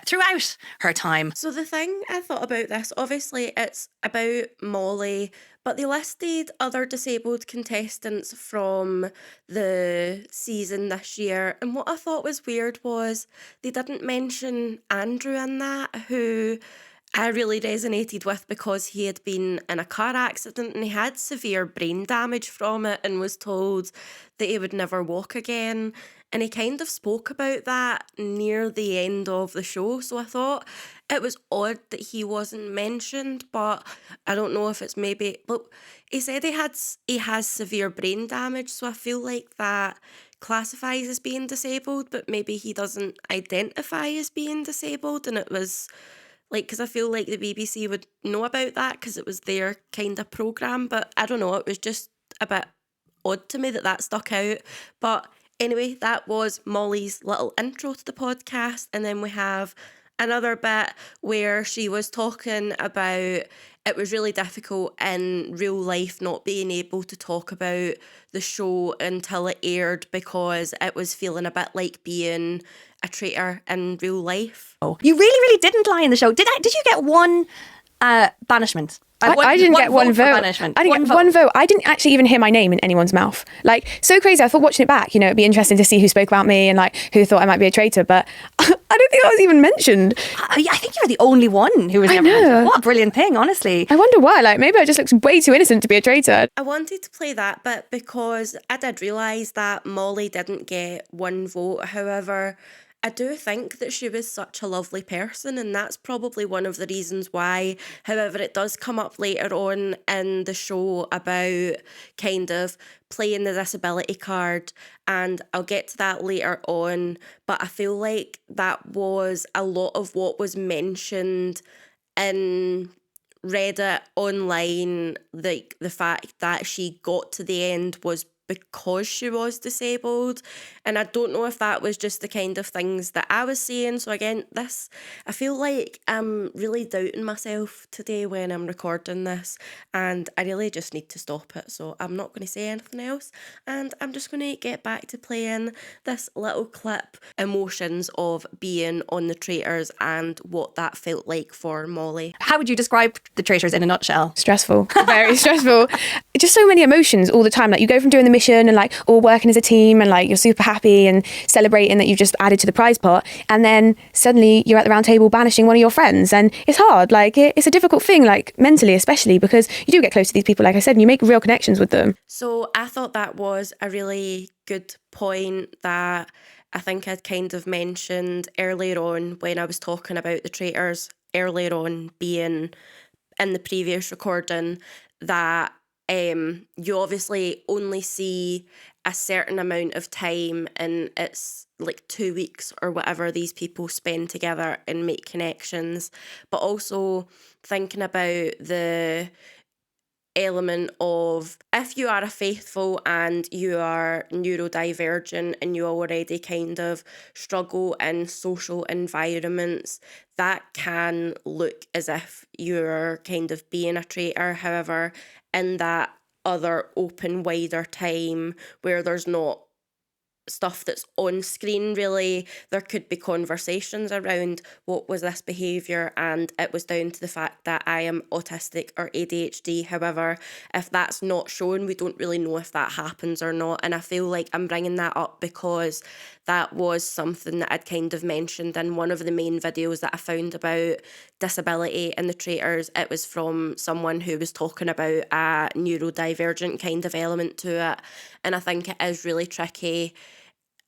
throughout her time. So the thing I thought about this, obviously it's about Molly, but they listed other disabled contestants from the season this year. And what I thought was weird was they didn't mention Andrew in that, who I really resonated with because he had been in a car accident and he had severe brain damage from it and was told that he would never walk again. And he kind of spoke about that near the end of the show. So I thought it was odd that he wasn't mentioned, but I don't know if it's maybe... Look, he said he has severe brain damage, so I feel like that classifies as being disabled, but maybe he doesn't identify as being disabled. And it was... like, because I feel like the BBC would know about that because it was their kind of programme. But I don't know, it was just a bit odd to me that stuck out. But anyway, that was Molly's little intro to the podcast. And then we have another bit where she was talking about it was really difficult in real life not being able to talk about the show until it aired because it was feeling a bit like being a traitor in real life. Oh, you really, really didn't lie in the show. Did you get one banishment? I didn't get one vote. Banishment. I didn't get one vote. I didn't actually even hear my name in anyone's mouth. Like, so crazy. I thought watching it back, it'd be interesting to see who spoke about me and like who thought I might be a traitor, but I don't think I was even mentioned. I think you were the only one who was ever mentioned. What a brilliant thing, honestly. I wonder why. Like, maybe I just looked way too innocent to be a traitor. I wanted to play that bit because I did realise that Molly didn't get one vote. However, I do think that she was such a lovely person, and that's probably one of the reasons why. However, it does come up later on in the show about kind of playing the disability card, and I'll get to that later on, but I feel like that was a lot of what was mentioned in Reddit online, like the fact that she got to the end was because she was disabled. And I don't know if that was just the kind of things that I was saying. So again, I feel like I'm really doubting myself today when I'm recording this, and I really just need to stop it. So I'm not going to say anything else, and I'm just going to get back to playing this little clip, emotions of being on the Traitors and what that felt like for Molly. How would you describe the Traitors in a nutshell? Stressful. Very stressful. Just so many emotions all the time. Like, you go from doing the mission and like all working as a team and like you're super happy and celebrating that you've just added to the prize pot, and then suddenly you're at the round table banishing one of your friends, and it's hard. Like, it's a difficult thing, like mentally especially, because you do get close to these people, like I said, and you make real connections with them. So I thought that was a really good point that I think I'd kind of mentioned earlier on when I was talking about the Traitors earlier on being in the previous recording, that you obviously only see a certain amount of time, and it's like 2 weeks or whatever these people spend together and make connections. But also thinking about the element of if you are a faithful and you are neurodivergent and you already kind of struggle in social environments, that can look as if you're kind of being a traitor. However, in that other open, wider time where there's not stuff that's on screen, really. There could be conversations around what was this behaviour, and it was down to the fact that I am autistic or ADHD. However, if that's not shown, we don't really know if that happens or not, and I feel like I'm bringing that up because that was something that I'd kind of mentioned in one of the main videos that I found about disability and the traitors. It was from someone who was talking about a neurodivergent kind of element to it, and I think it is really tricky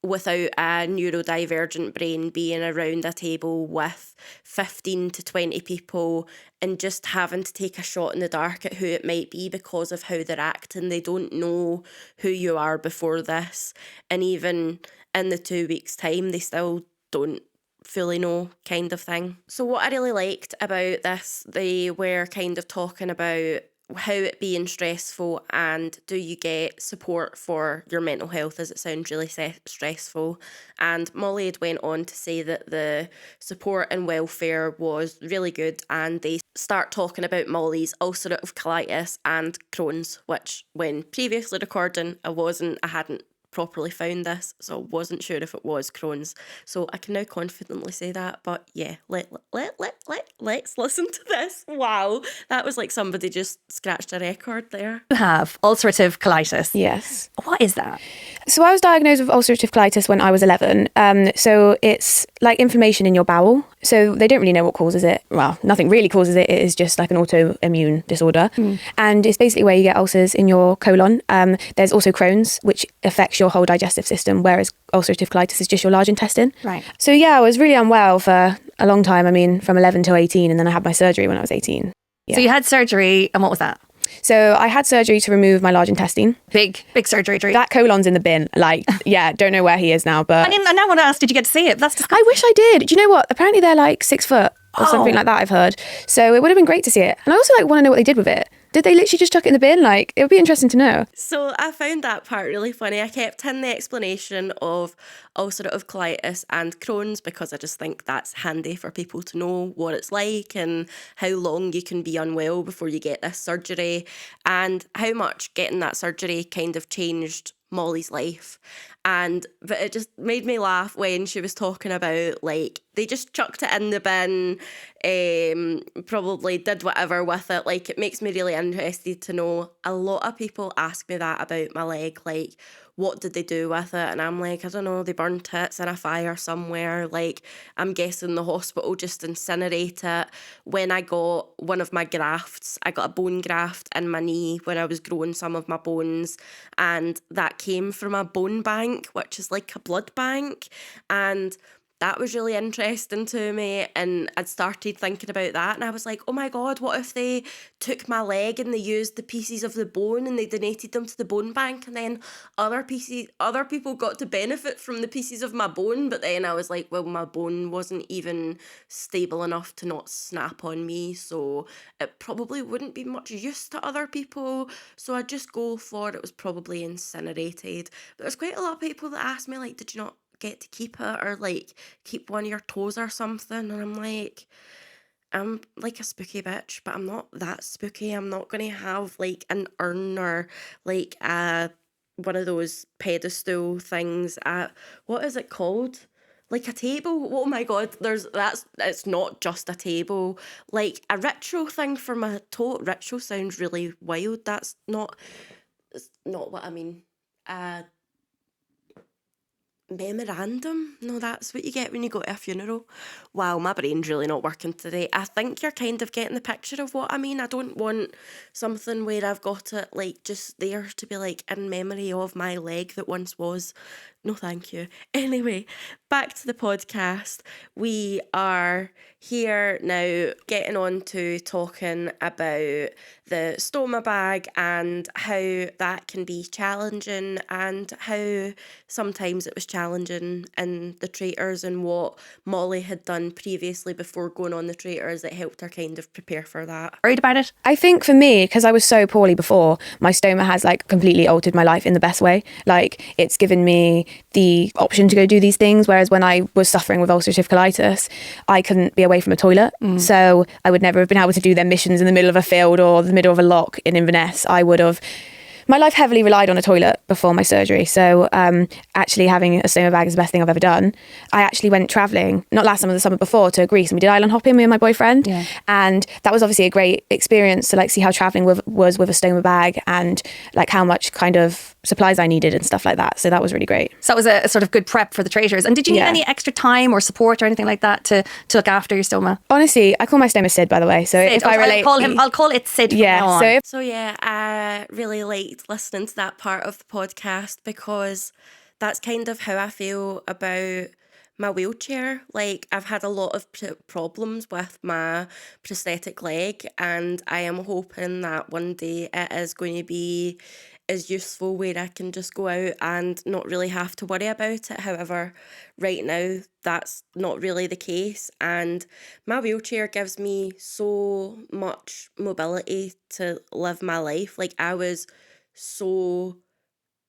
without a neurodivergent brain being around a table with 15 to 20 people and just having to take a shot in the dark at who it might be because of how they're acting. They don't know who you are before this, and even in the 2 weeks' time, they still don't fully know, kind of thing. So what I really liked about this, they were kind of talking about how it being stressful and do you get support for your mental health as it sounds really stressful. And Molly had went on to say that the support and welfare was really good, and they start talking about Molly's ulcerative colitis and Crohn's, which when previously recording I hadn't properly found this, so I wasn't sure if it was Crohn's. So I can now confidently say that. But yeah, let's listen to this. Wow, that was like somebody just scratched a record there. You have ulcerative colitis. Yes. What is that? So I was diagnosed with ulcerative colitis when I was 11. So it's like inflammation in your bowel. So they don't really know what causes it. Well, nothing really causes it. It is just like an autoimmune disorder. And it's basically where you get ulcers in your colon. There's also Crohn's, which affects your whole digestive system, whereas ulcerative colitis is just your large intestine. Right. So yeah, I was really unwell for a long time. I mean, from 11 to 18, and then I had my surgery when I was 18. Yeah. So you had surgery, and what was that? So I had surgery to remove my large intestine. Big surgery. That colon's in the bin. Like, yeah, don't know where he is now, but... I now want to ask, did you get to see it? That's disgusting. I wish I did. Do you know what? Apparently they're like 6 foot or something like that, I've heard. So it would have been great to see it. And I also want to know what they did with it. Did they literally just chuck it in the bin? Like, it would be interesting to know. So I found that part really funny. I kept in the explanation of ulcerative colitis and Crohn's because I just think that's handy for people to know what it's like and how long you can be unwell before you get this surgery, and how much getting that surgery kind of changed Molly's life. But it just made me laugh when she was talking about, like, they just chucked it in the bin, probably did whatever with it. Like, it makes me really interested to know. A lot of people ask me that about my leg, like, what did they do with it? And I'm like, I don't know, they burnt it in a fire somewhere. Like, I'm guessing the hospital just incinerate it. When I got one of my grafts, I got a bone graft in my knee when I was growing some of my bones, and that came from a bone bank, which is like a blood bank, and that was really interesting to me, and I'd started thinking about that, and I was like, oh my god, what if they took my leg and they used the pieces of the bone and they donated them to the bone bank, and then other people got to benefit from the pieces of my bone. But then I was like, well, my bone wasn't even stable enough to not snap on me, so it probably wouldn't be much use to other people, so I'd just go for it was probably incinerated. But there's quite a lot of people that ask me, like, did you not get to keep it, or like keep one of your toes or something? And I'm like a spooky bitch, but I'm not that spooky. I'm not gonna have like an urn or like one of those pedestal things at, what is it called, like a table? Oh my god, it's not just a table, like a ritual thing for my toe. Ritual sounds really wild. It's not what I mean. Memorandum? No, that's what you get when you go to a funeral. Wow, my brain's really not working today. I think you're kind of getting the picture of what I mean. I don't want something where I've got it like just there to be like in memory of my leg that once was. No, thank you. Anyway, back to the podcast. We are here now getting on to talking about the stoma bag and how that can be challenging, and how sometimes it was challenging in the traitors, and what Molly had done previously before going on the traitors that helped her kind of prepare for that. Worried about it? I think for me, because I was so poorly before, my stoma has like completely altered my life in the best way. Like, it's given me the option to go do these things, whereas when I was suffering with ulcerative colitis, I couldn't be away from a toilet. So I would never have been able to do their missions in the middle of a field or the middle of a lock in Inverness. I would have my life heavily relied on a toilet before my surgery. So actually having a stoma bag is the best thing I've ever done. I actually went travelling, not last summer, the summer before, to Greece, and we did island hopping, me and my boyfriend. Yeah. And that was obviously a great experience to like see how travelling was with a stoma bag and like how much kind of supplies I needed and stuff like that. So that was really great. So that was a sort of good prep for the traitors. And did you need Yeah. any extra time or support or anything like that to look after your stoma? Honestly, I call my stoma Sid, by the way. So Sid. if I relate, I'll call it Sid from now yeah. on. So if So yeah, I really liked listening to that part of the podcast because that's kind of how I feel about my wheelchair. Like, I've had a lot of problems with my prosthetic leg, and I am hoping that one day it is going to be as useful where I can just go out and not really have to worry about it. However, right now that's not really the case, and my wheelchair gives me so much mobility to live my life. Like, I was so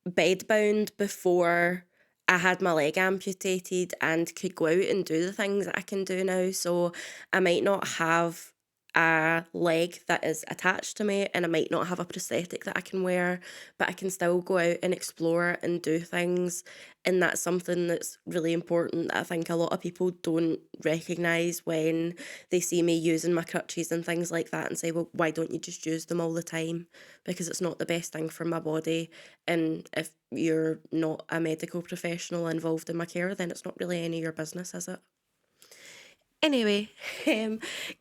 bedbound before I had my leg amputated and could go out and do the things that I can do now. So I might not have a leg that is attached to me, and I might not have a prosthetic that I can wear, but I can still go out and explore and do things. And that's something that's really important that I think a lot of people don't recognise when they see me using my crutches and things like that, and say, well, why don't you just use them all the time? Because it's not the best thing for my body. And if you're not a medical professional involved in my care, then it's not really any of your business, is it? Anyway,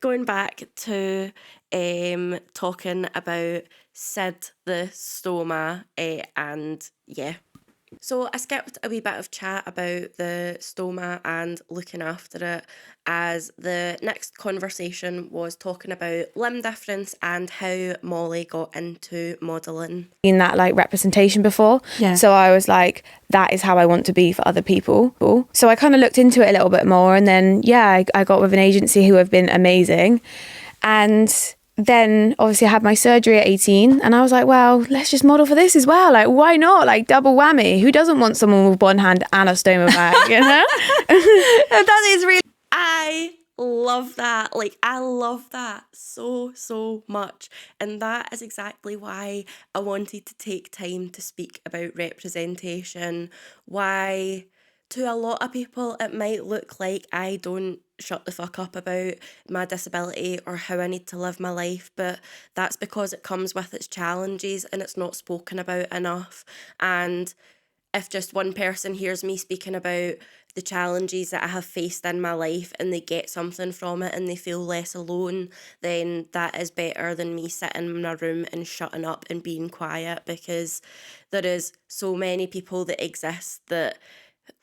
going back to talking about Sid the stoma, and yeah. So I skipped a wee bit of chat about the stoma and looking after it, as the next conversation was talking about limb difference and how Molly got into modelling. seen that like representation before. Yeah. So I was like, that is how I want to be for other people. So I kind of looked into it a little bit more, and then I got with an agency who have been amazing. And then obviously I had my surgery at 18, and I was like, well, let's just model for this as well. Like, why not? Like, double whammy. Who doesn't want someone with one hand and a stoma bag, you know? That is really... I love that. Like, I love that so much. And that is exactly why I wanted to take time to speak about representation. Why, to a lot of people, it might look like I don't shut the fuck up about my disability or how I need to live my life, but that's because it comes with its challenges and it's not spoken about enough. And if just one person hears me speaking about the challenges that I have faced in my life and they get something from it and they feel less alone, then that is better than me sitting in my room and shutting up and being quiet, because there is so many people that exist that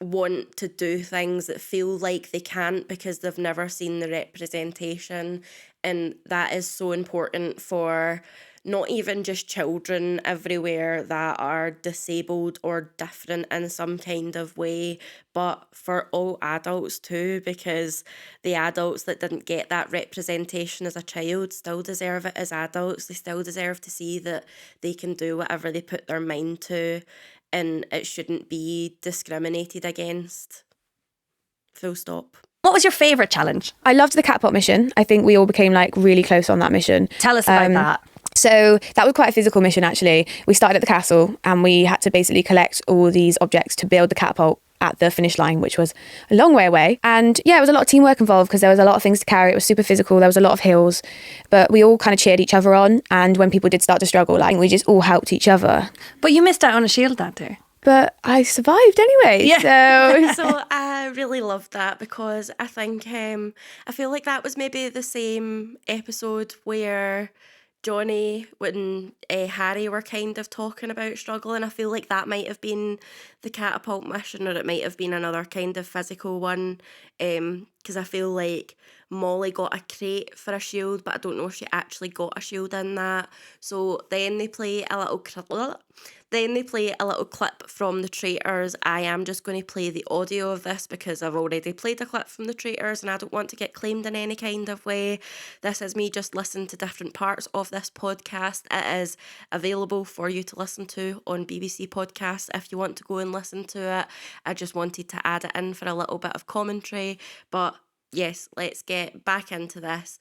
want to do things that feel like they can't because they've never seen the representation. And that is so important for not even just children everywhere that are disabled or different in some kind of way, but for all adults too, because the adults that didn't get that representation as a child still deserve it as adults. They still deserve to see that they can do whatever they put their mind to, and it shouldn't be discriminated against. Full stop. What was your favourite challenge? I loved the cat pot mission. I think we all became like really close on that mission. Tell us about that. So that was quite a physical mission, actually. We started at the castle and we had to basically collect all these objects to build the catapult at the finish line, which was a long way away. And yeah, it was a lot of teamwork involved because there was a lot of things to carry. It was super physical. There was a lot of hills, but we all kind of cheered each other on. And when people did start to struggle, like, we just all helped each other. But you missed out on a shield that day. But I survived anyway. Yeah. So So I really loved that, because I think I feel like that was maybe the same episode where Johnny and Harry were kind of talking about struggling. I feel like that might have been the catapult mission, or it might have been another kind of physical one, because I feel like Molly got a crate for a shield, but I don't know if she actually got a shield in that. So then they play a little clip from the Traitors. I am just going to play the audio of this because I've already played a clip from the Traitors and I don't want to get claimed in any kind of way. This is me just listening to different parts of this podcast. It is available for you to listen to on BBC Podcasts if you want to go and listen to it. I just wanted to add it in for a little bit of commentary. But yes, let's get back into this.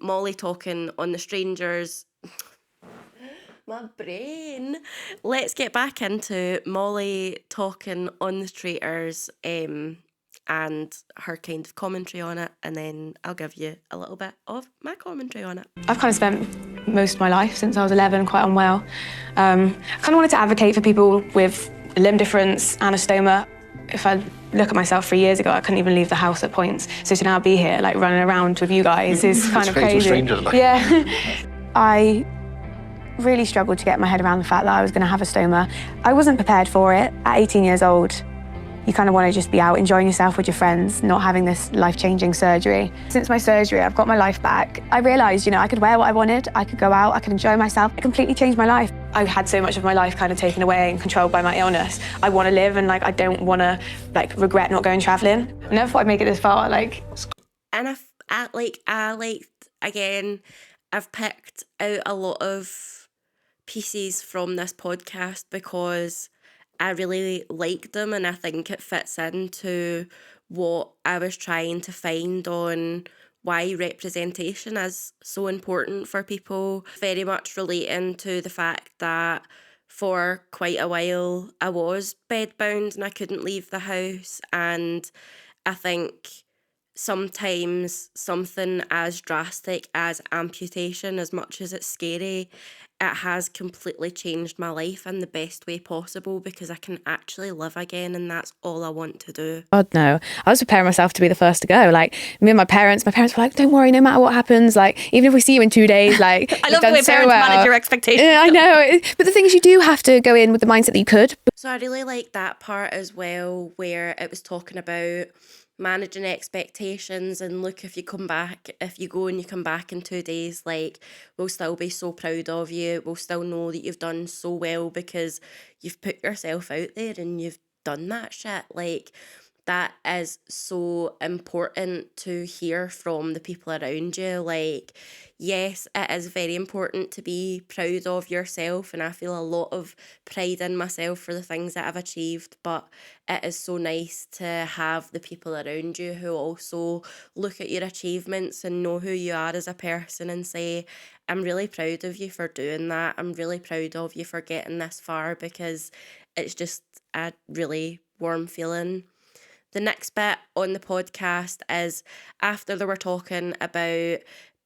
Molly talking on the strangers. My brain. Let's get back into Molly talking on the traitors and her kind of commentary on it, and then I'll give you a little bit of my commentary on it. I've kind of spent most of my life since I was 11 quite unwell. I kind of wanted to advocate for people with a limb difference and a stoma. If I look at myself 3 years ago, I couldn't even leave the house at points. So to now be here, like running around with you guys is kind of crazy. Strangers, like. Yeah. I really struggled to get my head around the fact that I was going to have a stoma. I wasn't prepared for it. At 18 years old, you kind of want to just be out enjoying yourself with your friends, not having this life-changing surgery. Since my surgery, I've got my life back. I realised, I could wear what I wanted, I could go out, I could enjoy myself. It completely changed my life. I had so much of my life kind of taken away and controlled by my illness. I want to live and I don't want to regret not going travelling. I never thought I'd make it this far. And again, I've picked out a lot of pieces from this podcast because I really like them, and I think it fits into what I was trying to find on why representation is so important for people. Very much relating to the fact that for quite a while I was bedbound and I couldn't leave the house, and I think sometimes something as drastic as amputation, as much as it's scary, it has completely changed my life in the best way possible because I can actually live again, and that's all I want to do. God, no. I was preparing myself to be the first to go. Me and my parents were like, don't worry, no matter what happens, even if we see you in 2 days, I love the way parents manage your expectations. Yeah, I know. But the thing is, you do have to go in with the mindset that you could. So I really like that part as well, where it was talking about managing expectations, and look, if you go and you come back in 2 days, we'll still be so proud of you. We'll still know that you've done so well because you've put yourself out there and you've done that shit. That is so important to hear from the people around you. Yes, it is very important to be proud of yourself, and I feel a lot of pride in myself for the things that I've achieved, but it is so nice to have the people around you who also look at your achievements and know who you are as a person and say, I'm really proud of you for doing that. I'm really proud of you for getting this far, because it's just a really warm feeling. The next bit on the podcast is after they were talking about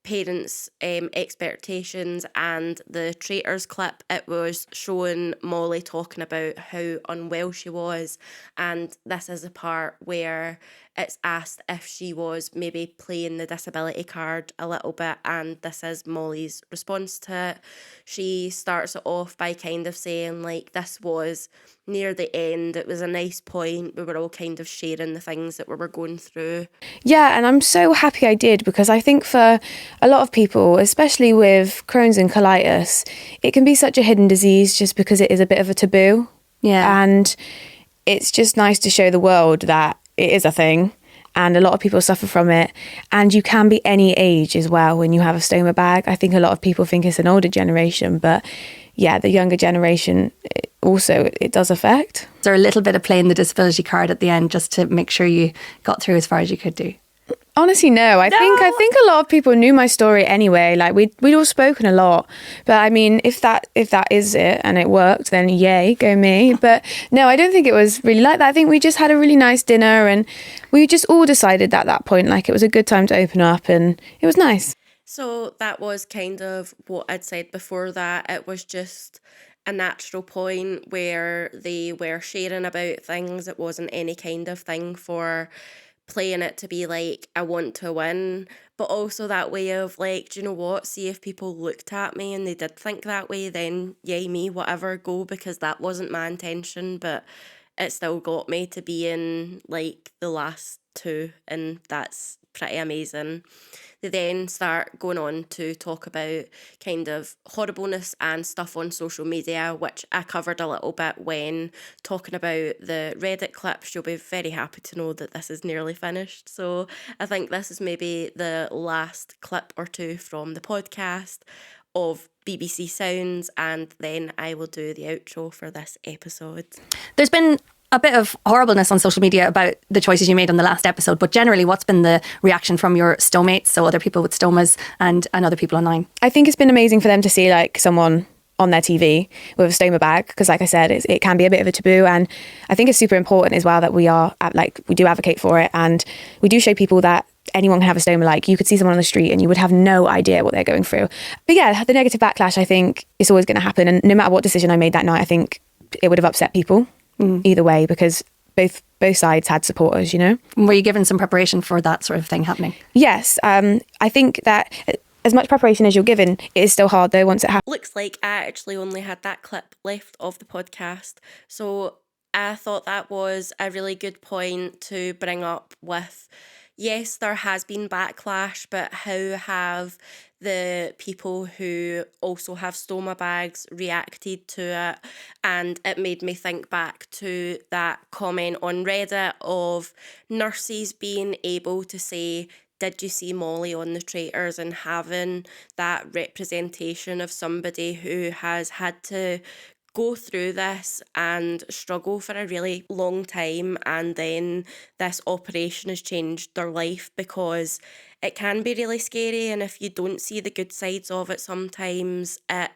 parents' expectations and the traitors clip, it was showing Molly talking about how unwell she was, and this is the part where it's asked if she was maybe playing the disability card a little bit, and this is Molly's response to it. She starts it off by kind of saying this was near the end, it was a nice point, we were all kind of sharing the things that we were going through. Yeah, and I'm so happy I did, because I think for a lot of people, especially with Crohn's and colitis, it can be such a hidden disease just because it is a bit of a taboo. Yeah. And it's just nice to show the world that it is a thing and a lot of people suffer from it, and you can be any age as well when you have a stoma bag. I think a lot of people think it's an older generation, but yeah, the younger generation also it does affect. Is there a little bit of playing the disability card at the end just to make sure you got through as far as you could do? Honestly, no. I think a lot of people knew my story anyway. We'd all spoken a lot, but I mean, if that is it and it worked, then yay, go me. But no, I don't think it was really like that. I think we just had a really nice dinner, and we just all decided at that point it was a good time to open up, and it was nice. So that was kind of what I'd said before that. It was just a natural point where they were sharing about things. It wasn't any kind of thing for playing it to be I want to win, but also that way of do you know what, see if people looked at me and they did think that way, then yay me, whatever, go, because that wasn't my intention, but it still got me to be in the last two, and that's pretty amazing. They then start going on to talk about kind of horribleness and stuff on social media, which I covered a little bit when talking about the Reddit clips. You'll be very happy to know that this is nearly finished. So I think this is maybe the last clip or two from the podcast of BBC Sounds, and then I will do the outro for this episode. There's been a bit of horribleness on social media about the choices you made on the last episode, but generally what's been the reaction from your stomates, so other people with stomas and other people online? I think it's been amazing for them to see someone on their TV with a stoma bag, because like I said, it can be a bit of a taboo. And I think it's super important as well that we do advocate for it, and we do show people that anyone can have a stoma. Like, you could see someone on the street and you would have no idea what they're going through. But yeah, the negative backlash, I think, is always going to happen. And no matter what decision I made that night, I think it would have upset people either way, because both sides had supporters, you know. Were you given some preparation for that sort of thing happening? Yes, I think that as much preparation as you're given, it is still hard though once it happens. Looks like I actually only had that clip left of the podcast, so I thought that was a really good point to bring up with, yes, there has been backlash, but how have the people who also have stoma bags reacted to it? And it made me think back to that comment on Reddit of nurses being able to say, did you see Molly on the Traitors, and having that representation of somebody who has had to go through this and struggle for a really long time, and then this operation has changed their life, because it can be really scary, and if you don't see the good sides of it, sometimes it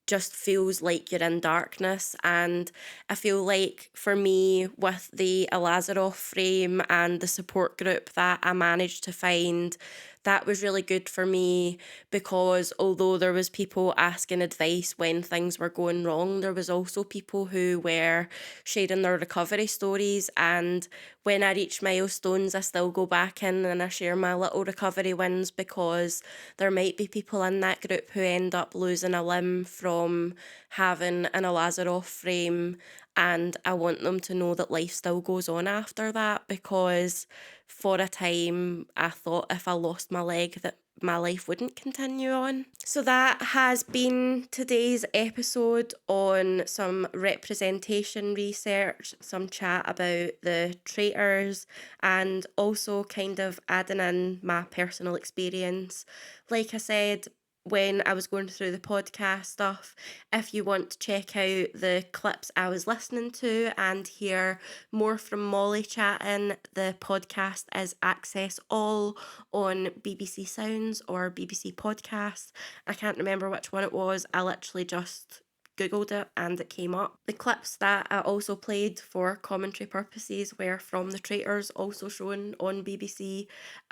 just feels like you're in darkness. And I feel like for me, with the Lazarov frame and the support group that I managed to find, that was really good for me, because although there was people asking advice when things were going wrong, there was also people who were sharing their recovery stories. And when I reach milestones, I still go back in and I share my little recovery wins, because there might be people in that group who end up losing a limb from having an Lazarov frame, and I want them to know that life still goes on after that, because for a time I thought if I lost my leg that my life wouldn't continue on. So that has been today's episode on some representation research, some chat about the Traitors, and also kind of adding in my personal experience. Like I said, when I was going through the podcast stuff, if you want to check out the clips I was listening to and hear more from Molly chatting, the podcast is Access All on BBC Sounds or BBC Podcasts. I can't remember which one it was. I literally just Googled it and it came up. The clips that I also played for commentary purposes were from the Traitors, also shown on BBC.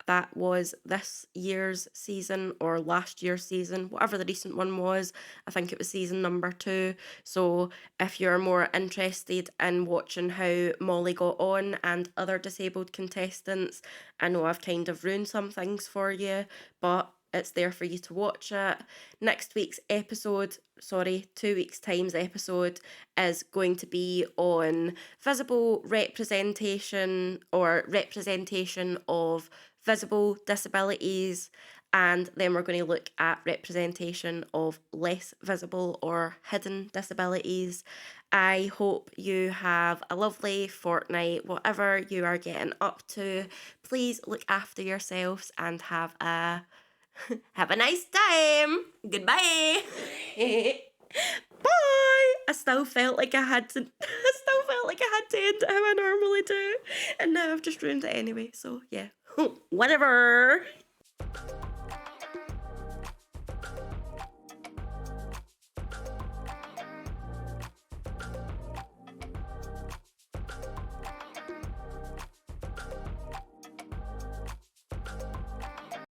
That was this year's season or last year's season, whatever the recent one was. I think it was season number 2. So if you're more interested in watching how Molly got on and other disabled contestants, I know I've kind of ruined some things for you, but it's there for you to watch it. Next week's episode, 2 weeks' time's episode, is going to be on visible representation or representation of visible disabilities, and then we're going to look at representation of less visible or hidden disabilities. I hope you have a lovely fortnight, whatever you are getting up to. Please look after yourselves and have a nice time. Goodbye. Bye. I still felt like I had to end it how I normally do, and now I've just ruined it anyway. So yeah, whatever.